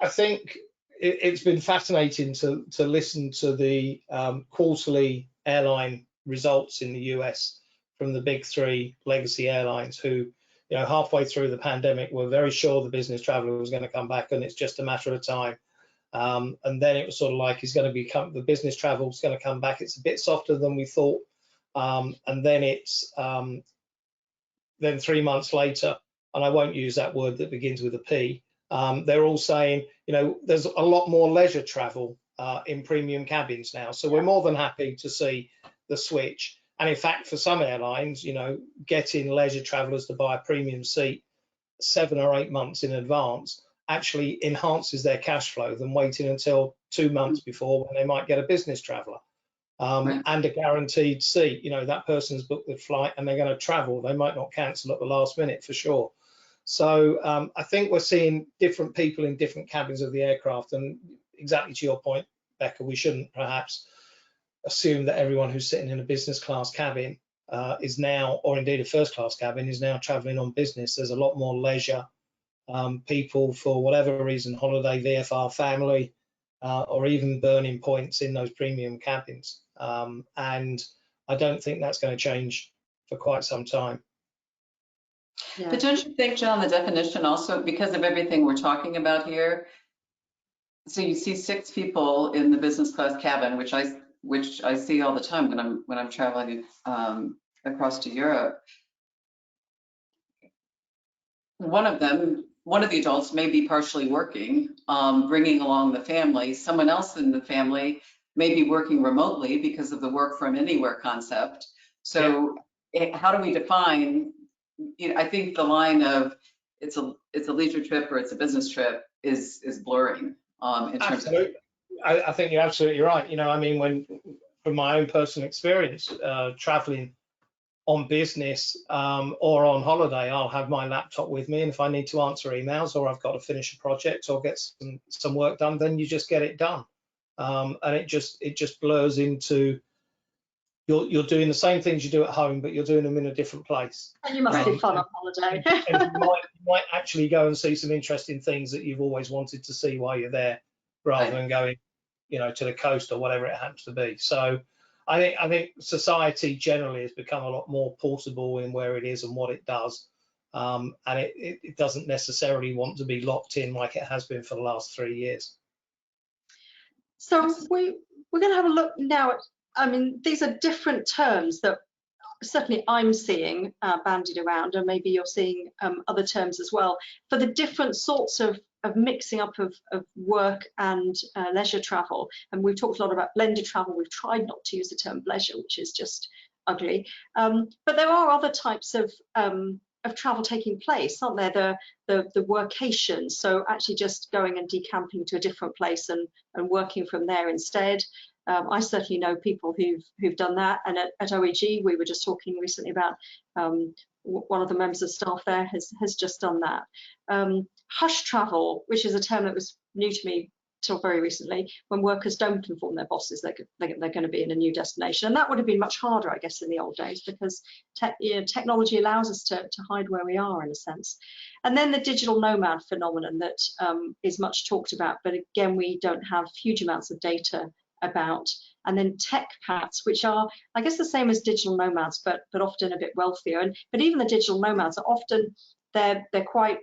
I think it's been fascinating to listen to the quarterly airline results in the US from the big three legacy airlines, who, halfway through the pandemic were very sure the business traveler was going to come back, and it's just a matter of time. And then it was sort of like the business travel is going to come back. It's a bit softer than we thought. And then then 3 months later, and I won't use that word that begins with a P, they're all saying, there's a lot more leisure travel in premium cabins now. So we're more than happy to see the switch. And in fact, for some airlines, getting leisure travelers to buy a premium seat 7 or 8 months in advance actually enhances their cash flow than waiting until 2 months before, when they might get a business traveler and a guaranteed seat. That person's booked the flight and they're going to travel. They might not cancel at the last minute for sure. So I think we're seeing different people in different cabins of the aircraft. And exactly to your point, Becca, we shouldn't perhaps assume that everyone who's sitting in a business class cabin is now, or indeed a first class cabin, is now traveling on business. There's a lot more leisure people, for whatever reason, holiday, VFR, family, or even burning points in those premium cabins. And I don't think that's going to change for quite some time. Yeah. But don't you think, John, the definition also, because of everything we're talking about here, so you see 6 people in the business class cabin, which I see all the time when I'm traveling across to Europe. One of the adults may be partially working, bringing along the family. Someone else in the family may be working remotely because of the work from anywhere concept. So how do we define, I think the line of it's a leisure trip or it's a business trip is blurring in terms of. I think you're absolutely right. From my own personal experience, traveling on business or on holiday, I'll have my laptop with me, and if I need to answer emails, or I've got to finish a project or get some work done, then you just get it done. And it just blurs into you're doing the same things you do at home, but you're doing them in a different place. And you must have fun on holiday. And you might actually go and see some interesting things that you've always wanted to see while you're there, rather than going, to the coast or whatever it happens to be. So I think society generally has become a lot more portable in where it is and what it does. And it doesn't necessarily want to be locked in like it has been for the last 3 years. So we're going to have a look now at, these are different terms that certainly I'm seeing bandied around, and maybe you're seeing other terms as well, for the different sorts of mixing up of work and leisure travel. And we've talked a lot about blended travel. We've tried not to use the term leisure, which is just ugly. But there are other types of travel taking place, aren't there? The workation, so actually just going and decamping to a different place and working from there instead. I certainly know people who've done that, and at OEG we were just talking recently about one of the members of staff there has just done that. Hush travel, which is a term that was new to me till very recently, when workers don't inform their bosses they're going to be in a new destination, and that would have been much harder, I guess, in the old days, because technology allows us to hide where we are in a sense. And then the digital nomad phenomenon that is much talked about, but again we don't have huge amounts of data about. And then tech pats, which are, I guess, the same as digital nomads, but often a bit wealthier. But even the digital nomads are often they're quite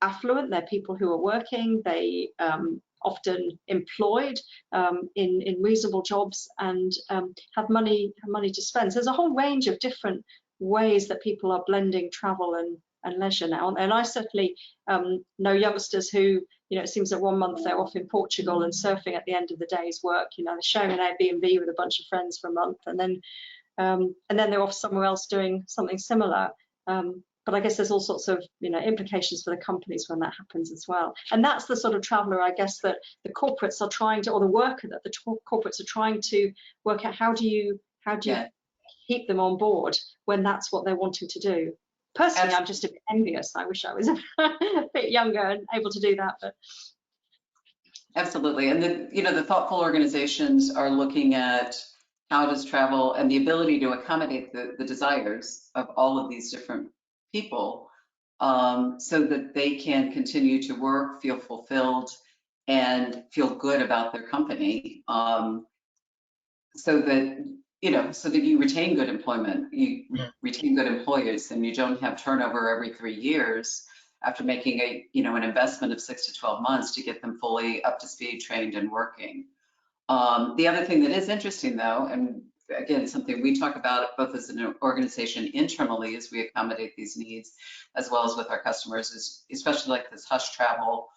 affluent. They're people who are working. They often employed in reasonable jobs and have money to spend. So there's a whole range of different ways that people are blending travel and leisure now. And I certainly know youngsters who, it seems that 1 month they're off in Portugal and surfing at the end of the day's work. They're sharing an Airbnb with a bunch of friends for a month, and then they're off somewhere else doing something similar. But I guess there's all sorts of implications for the companies when that happens as well. And that's the sort of traveller, I guess, that the corporates are trying to, or the worker that the corporates are trying to work out. How do you keep them on board when that's what they're wanting to do? Personally, I'm just a bit envious. I wish I was a bit younger and able to do that. But absolutely, and the thoughtful organizations are looking at how does travel and the ability to accommodate the desires of all of these different people, so that they can continue to work, feel fulfilled, and feel good about their company, so that you retain good employment, you retain good employees, and you don't have turnover every 3 years after making an investment of 6 to 12 months to get them fully up to speed, trained, and working. The other thing that is interesting, though, and again, something we talk about both as an organization internally as we accommodate these needs, as well as with our customers, is especially like this hush travel.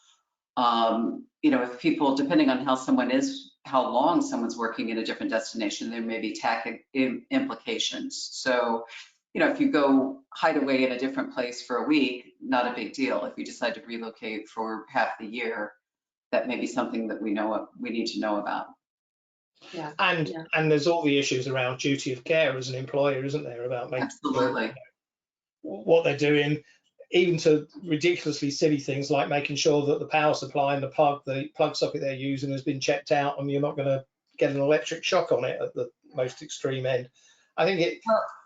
If people, depending on how long someone's working in a different destination, there may be tax implications. So, if you go hide away in a different place for a week, not a big deal. If you decide to relocate for half the year, that may be something that we need to know about. Yeah. And there's all the issues around duty of care as an employer, isn't there, about making Absolutely. sure what they're doing, even to ridiculously silly things like making sure that the power supply and the plug socket they're using has been checked out, and you're not going to get an electric shock on it at the most extreme end. I think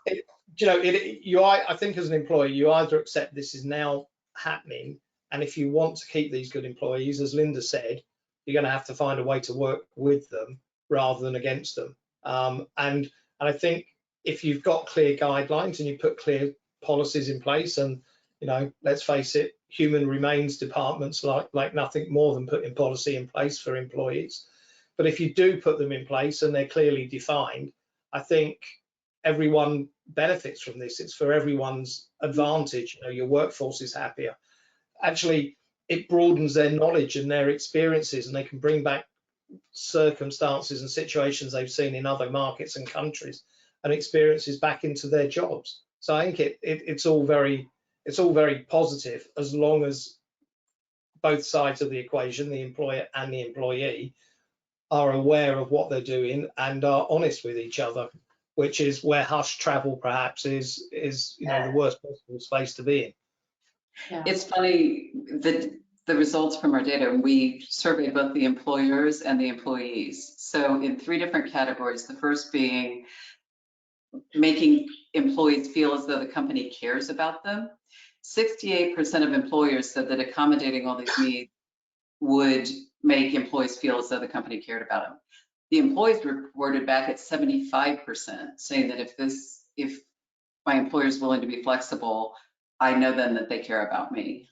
I think as an employer, you either accept this is now happening, and if you want to keep these good employees, as Linda said, you're going to have to find a way to work with them rather than against them. And I think if you've got clear guidelines and you put clear policies in place, and let's face it, human remains departments like nothing more than putting policy in place for employees. But if you do put them in place and they're clearly defined, I think everyone benefits from this. It's for everyone's advantage. Your workforce is happier. Actually, it broadens their knowledge and their experiences, and they can bring back circumstances and situations they've seen in other markets and countries and experiences back into their jobs. So I think it's all very positive, as long as both sides of the equation, the employer and the employee, are aware of what they're doing and are honest with each other, which is where hush travel perhaps is the worst possible space to be in. Yeah. It's funny that the results from our data, we surveyed both the employers and the employees. So in 3 different categories, the first being making employees feel as though the company cares about them. 68% of employers said that accommodating all these needs would make employees feel as though the company cared about them. The employees reported back at 75%, saying that if my employer is willing to be flexible, I know then that they care about me.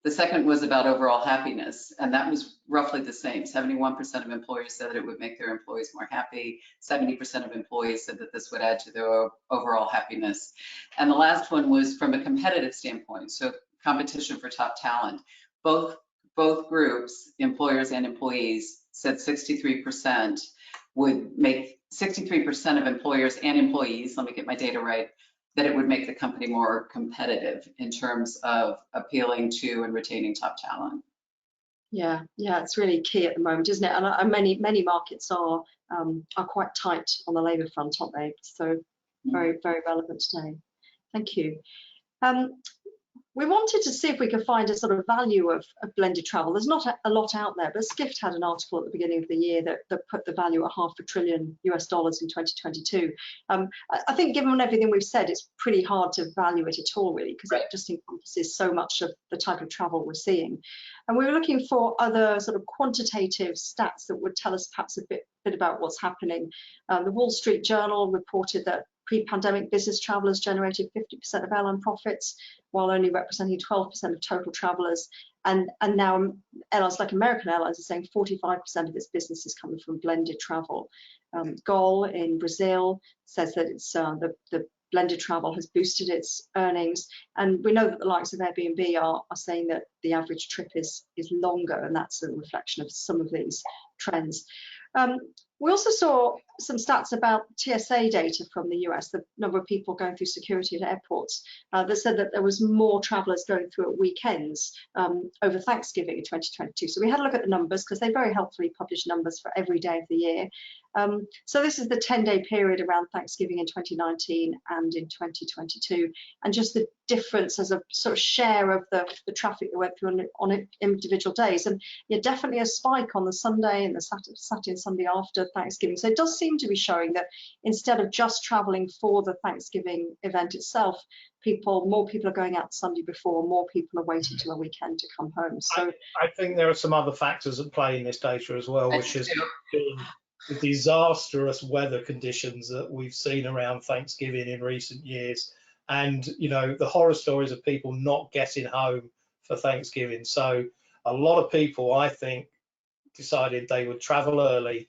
The second was about overall happiness, and that was roughly the same. 71% of employers said that it would make their employees more happy. 70% of employees said that this would add to their overall happiness. And the last one was from a competitive standpoint, so competition for top talent. Both groups, employers and employees, said 63% would make 63% of employers and employees, let me get my data right, that it would make the company more competitive in terms of appealing to and retaining top talent. Yeah, it's really key at the moment, isn't it? And many markets are quite tight on the labour front, aren't they? So very, very relevant today. Thank you. We wanted to see if we could find a sort of value of blended travel. There's not a lot out there, but Skift had an article at the beginning of the year that put the value at $500 billion in 2022. I think given everything we've said, it's pretty hard to value it at all, really, because it just encompasses so much of the type of travel we're seeing. And we were looking for other sort of quantitative stats that would tell us perhaps a bit about what's happening. The Wall Street Journal reported that pre-pandemic business travelers generated 50% of airline profits, while only representing 12% of total travelers. And now airlines like American Airlines are saying 45% of its business is coming from blended travel. GOL in Brazil says that it's the blended travel has boosted its earnings, and we know that the likes of Airbnb are saying that the average trip is longer, and that's a reflection of some of these trends. We also saw some stats about TSA data from the US, the number of people going through security at airports, that said that there was more travellers going through at weekends over Thanksgiving in 2022. So we had a look at the numbers because they very helpfully publish numbers for every day of the year. So this is the 10-day period around Thanksgiving in 2019 and in 2022, and just the difference as a sort of share of the traffic that went through on individual days. And yeah, definitely a spike on the Sunday and the Saturday and Sunday after Thanksgiving. So it does seem to be showing that instead of just traveling for the Thanksgiving event itself, more people are going out the Sunday before, more people are waiting till a weekend to come home. So I think there are some other factors at play in this data as well, which has been the disastrous weather conditions that we've seen around Thanksgiving in recent years, and the horror stories of people not getting home for Thanksgiving. So a lot of people, I think, decided they would travel early,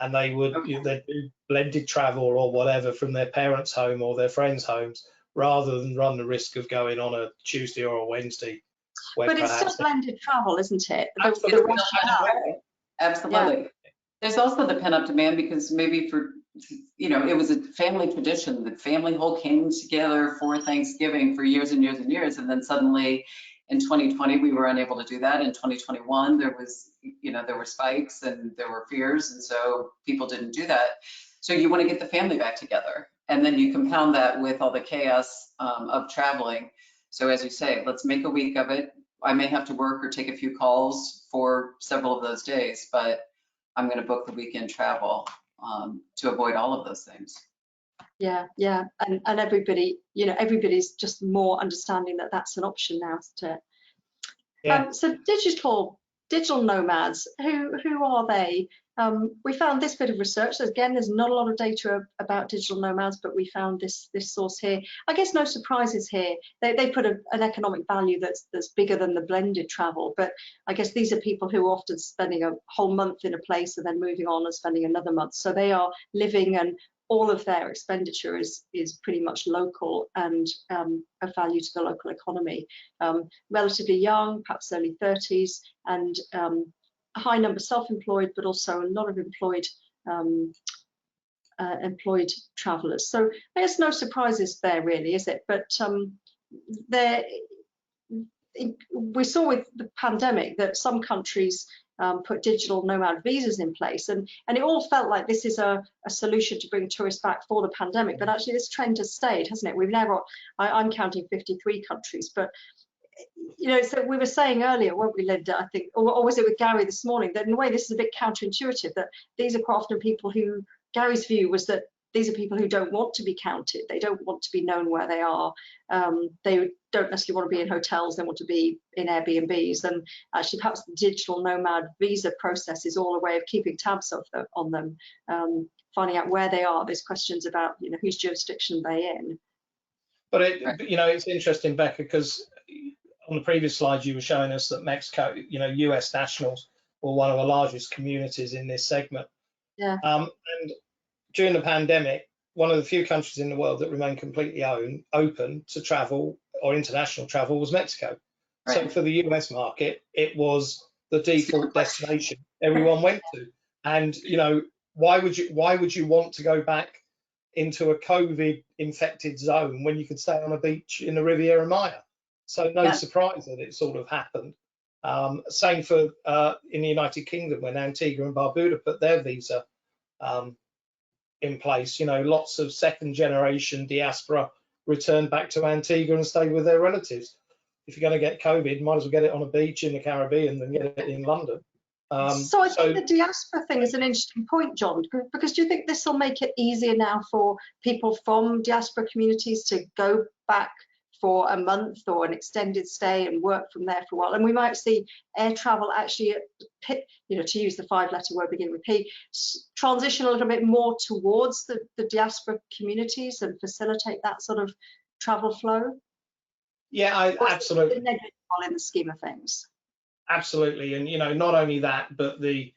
and they would they'd do blended travel or whatever from their parents' home or their friends' homes, rather than run the risk of going on a Tuesday or a Wednesday. But it's still blended travel, isn't it? Absolutely. Absolutely. Yeah. There's also the pent-up demand, because maybe for, it was a family tradition. The family whole came together for Thanksgiving for years and years and years, and then suddenly in 2020 we were unable to do that. In 2021 there was, there were spikes and there were fears, and so people didn't do that. So you want to get the family back together, and then you compound that with all the chaos of traveling. So as you say, let's make a week of it. I may have to work or take a few calls for several of those days, but I'm going to book the weekend travel to avoid all of those things. Yeah, and everybody, everybody's just more understanding that that's an option now, isn't it? Yeah. So digital nomads, who are they? We found this bit of research. So again, there's not a lot of data about digital nomads, but we found this source here. I guess no surprises here. They put an economic value that's bigger than the blended travel, but I guess these are people who are often spending a whole month in a place and then moving on and spending another month. So they are living, and all of their expenditure is pretty much local and of value to the local economy. Relatively young, perhaps early 30s, and a high number self-employed, but also a lot of employed travelers. So I guess no surprises there, really, is it? But we saw with the pandemic that some countries put digital nomad visas in place, and it all felt like this is a solution to bring tourists back for the pandemic, but actually this trend has stayed, hasn't it? We've never, I'm counting 53 countries, but so we were saying earlier, weren't we, Linda, I think, or was it with Gary this morning, that in a way this is a bit counterintuitive, that these are quite often people who, Gary's view was that these are people who don't want to be counted, they don't want to be known where they are, they don't necessarily want to be in hotels, they want to be in Airbnbs, and actually perhaps the digital nomad visa process is all a way of keeping tabs on them, finding out where they are. There's questions about whose jurisdiction are they in. But it's interesting, Becca, because on the previous slide you were showing us that Mexico, US nationals were one of the largest communities in this segment. Yeah. And during the pandemic, one of the few countries in the world that remained completely open to travel or international travel was Mexico. Right. So for the US market, it was the default destination everyone went to. And why would you want to go back into a COVID infected zone when you could stay on a beach in the Riviera Maya? So no surprise that it sort of happened. Same for in the United Kingdom, when Antigua and Barbuda put their visa in place. Lots of second generation diaspora returned back to Antigua and stayed with their relatives. If you're going to get COVID, might as well get it on a beach in the Caribbean than get it in London. So I think the diaspora thing is an interesting point, John, because do you think this will make it easier now for people from diaspora communities to go back for a month or an extended stay and work from there for a while? And we might see air travel actually, to use the 5-letter word beginning with P, transition a little bit more towards the diaspora communities and facilitate that sort of travel flow? Yeah, absolutely. Negligible in the scheme of things. Absolutely, and not only that, but the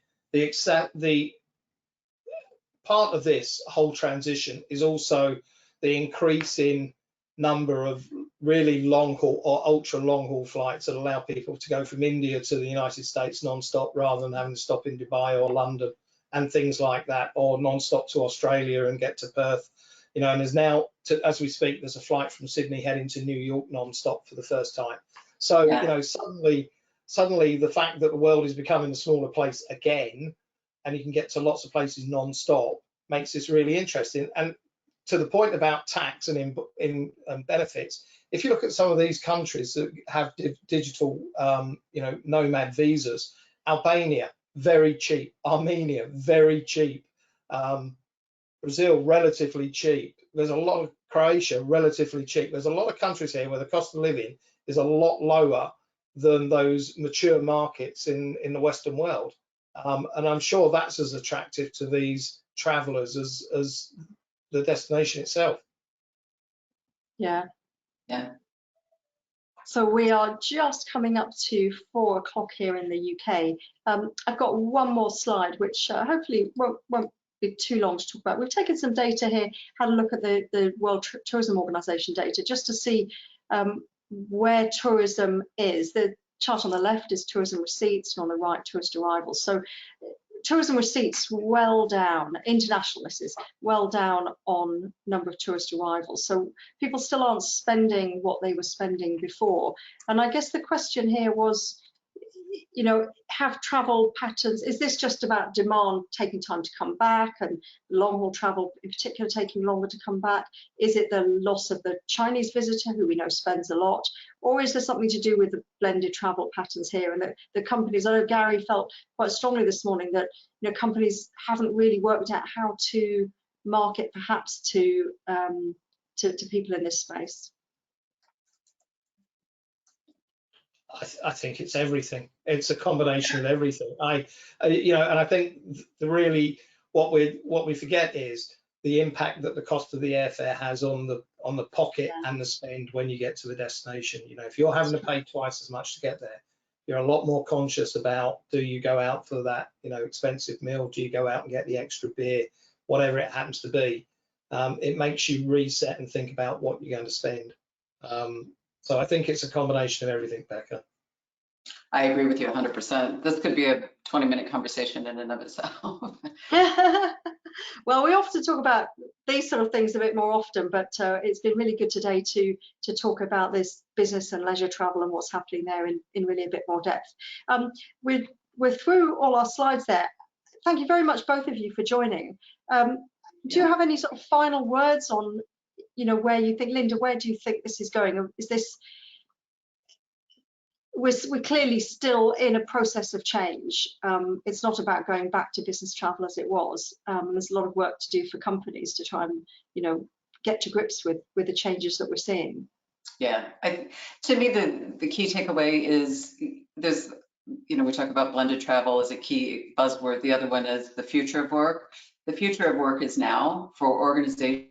part of this whole transition is also the increase in number of really long haul or ultra long haul flights that allow people to go from India to the United States non-stop rather than having to stop in Dubai or London and things like that, or non-stop to Australia and get to Perth. You know, and there's now, as we speak, there's a flight from Sydney heading to New York non-stop for the first time. So, Yeah. you know, suddenly the fact that the world is becoming a smaller place again, and you can get to lots of places non-stop, makes this really interesting. And to the point about tax and benefits, if you look at some of these countries that have digital, you know, nomad visas, Albania, very cheap. Armenia, very cheap. Brazil, relatively cheap. There's a lot of Croatia, relatively cheap. There's a lot of countries here where the cost of living is a lot lower than those mature markets in the Western world. And I'm sure that's as attractive to these travelers as the destination itself. Yeah. Yeah. So we are just coming up to 4 o'clock here in the UK. I've got one more slide, which hopefully won't be too long to talk about. We've taken some data here, had a look at the World Tourism Organization data, just to see where tourism is. The chart on the left is tourism receipts, and on the right, tourist arrivals. So tourism receipts well down, international this is, well down on number of tourist arrivals. So people still aren't spending what they were spending before. And I guess the question here was, you know, have travel patterns, is this just about demand taking time to come back and long haul travel in particular taking longer to come back? Is it the loss of the Chinese visitor, who we know spends a lot? Or is there something to do with the blended travel patterns here? And the companies, I know Gary felt quite strongly this morning that, you know, companies haven't really worked out how to market perhaps to people in this space. I think it's everything. It's a combination of everything. You know, and I think what we forget is the impact that the cost of the airfare has on the pocket and the spend when you get to the destination. You know, if you're having to pay twice as much to get there, you're a lot more conscious about, do you go out for that, you know, expensive meal? Do you go out and get the extra beer, whatever it happens to be? It makes you reset and think about what you're going to spend. So I think it's a combination of everything, Becca. I agree with you 100%. This could be a 20-minute conversation in and of itself. Well, we often talk about these sort of things a bit more often, but it's been really good today to talk about this business and leisure travel and what's happening there in really a bit more depth. We're through all our slides there. Thank you very much, both of you, for joining. Do you have any sort of final words on, you know, where you think, Linda, where do you think this is going? Is this, we're clearly still in a process of change. It's not about going back to business travel as it was. There's a lot of work to do for companies to try and, you know, get to grips with the changes that we're seeing. Yeah, to me, the key takeaway is there's, you know, we talk about blended travel as a key buzzword. The other one is the future of work. The future of work is now for organizations,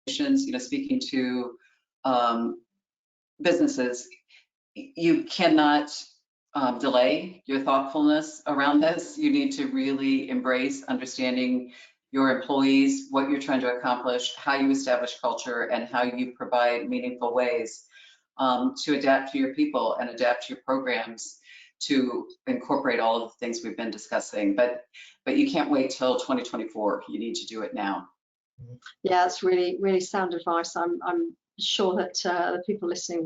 you know, speaking to businesses. You cannot delay your thoughtfulness around this. You need to really embrace understanding your employees, what you're trying to accomplish, how you establish culture, and how you provide meaningful ways to adapt to your people and adapt to your programs to incorporate all of the things we've been discussing. But you can't wait till 2024. You need to do it now. Yeah, that's really, really sound advice. I'm sure that the people listening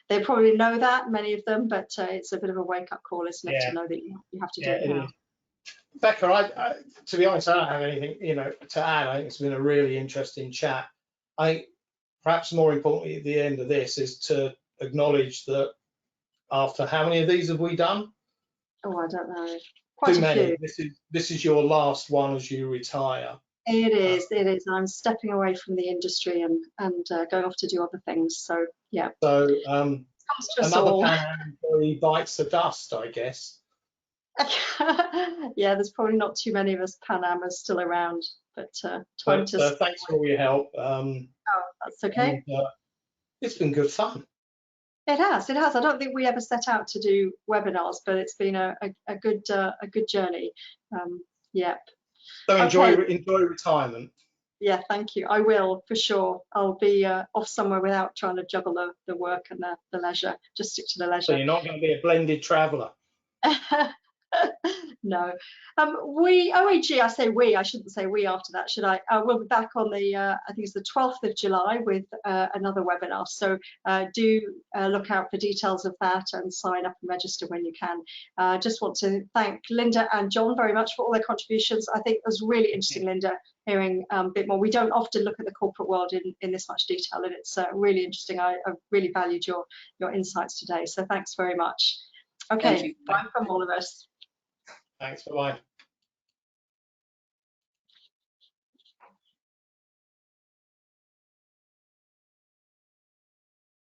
they probably know that, many of them, but it's a bit of a wake-up call, isn't it, to know that you have to do it now. Becca, to be honest, I don't have anything, you know, to add. I think it's been a really interesting chat. Perhaps more importantly at the end of this is to acknowledge that after how many of these have we done? Oh, I don't know. Quite Too many. Few. This is your last one as you retire. It is. I'm stepping away from the industry and going off to do other things. So yeah. So another Pan Am employee bites the dust, I guess. Yeah, there's probably not too many of us Pan Amers still around, but thanks for all your help. Oh, that's okay. And, it's been good fun. It has. I don't think we ever set out to do webinars, but it's been a good journey. Yep. So enjoy retirement. Yeah, thank you. I will, for sure. I'll be off somewhere without trying to juggle the work and the leisure. Just stick to the leisure. So you're not going to be a blended traveller. No. OAG, I say we, I shouldn't say we after that, should I? We'll be back on the, I think it's the 12th of July with another webinar. So do look out for details of that and sign up and register when you can. Just want to thank Linda and John very much for all their contributions. I think it was really interesting, Linda, hearing a bit more. We don't often look at the corporate world in this much detail, and it's really interesting. I really valued your insights today. So thanks very much. Okay, bye from all of us. Thanks, bye-bye.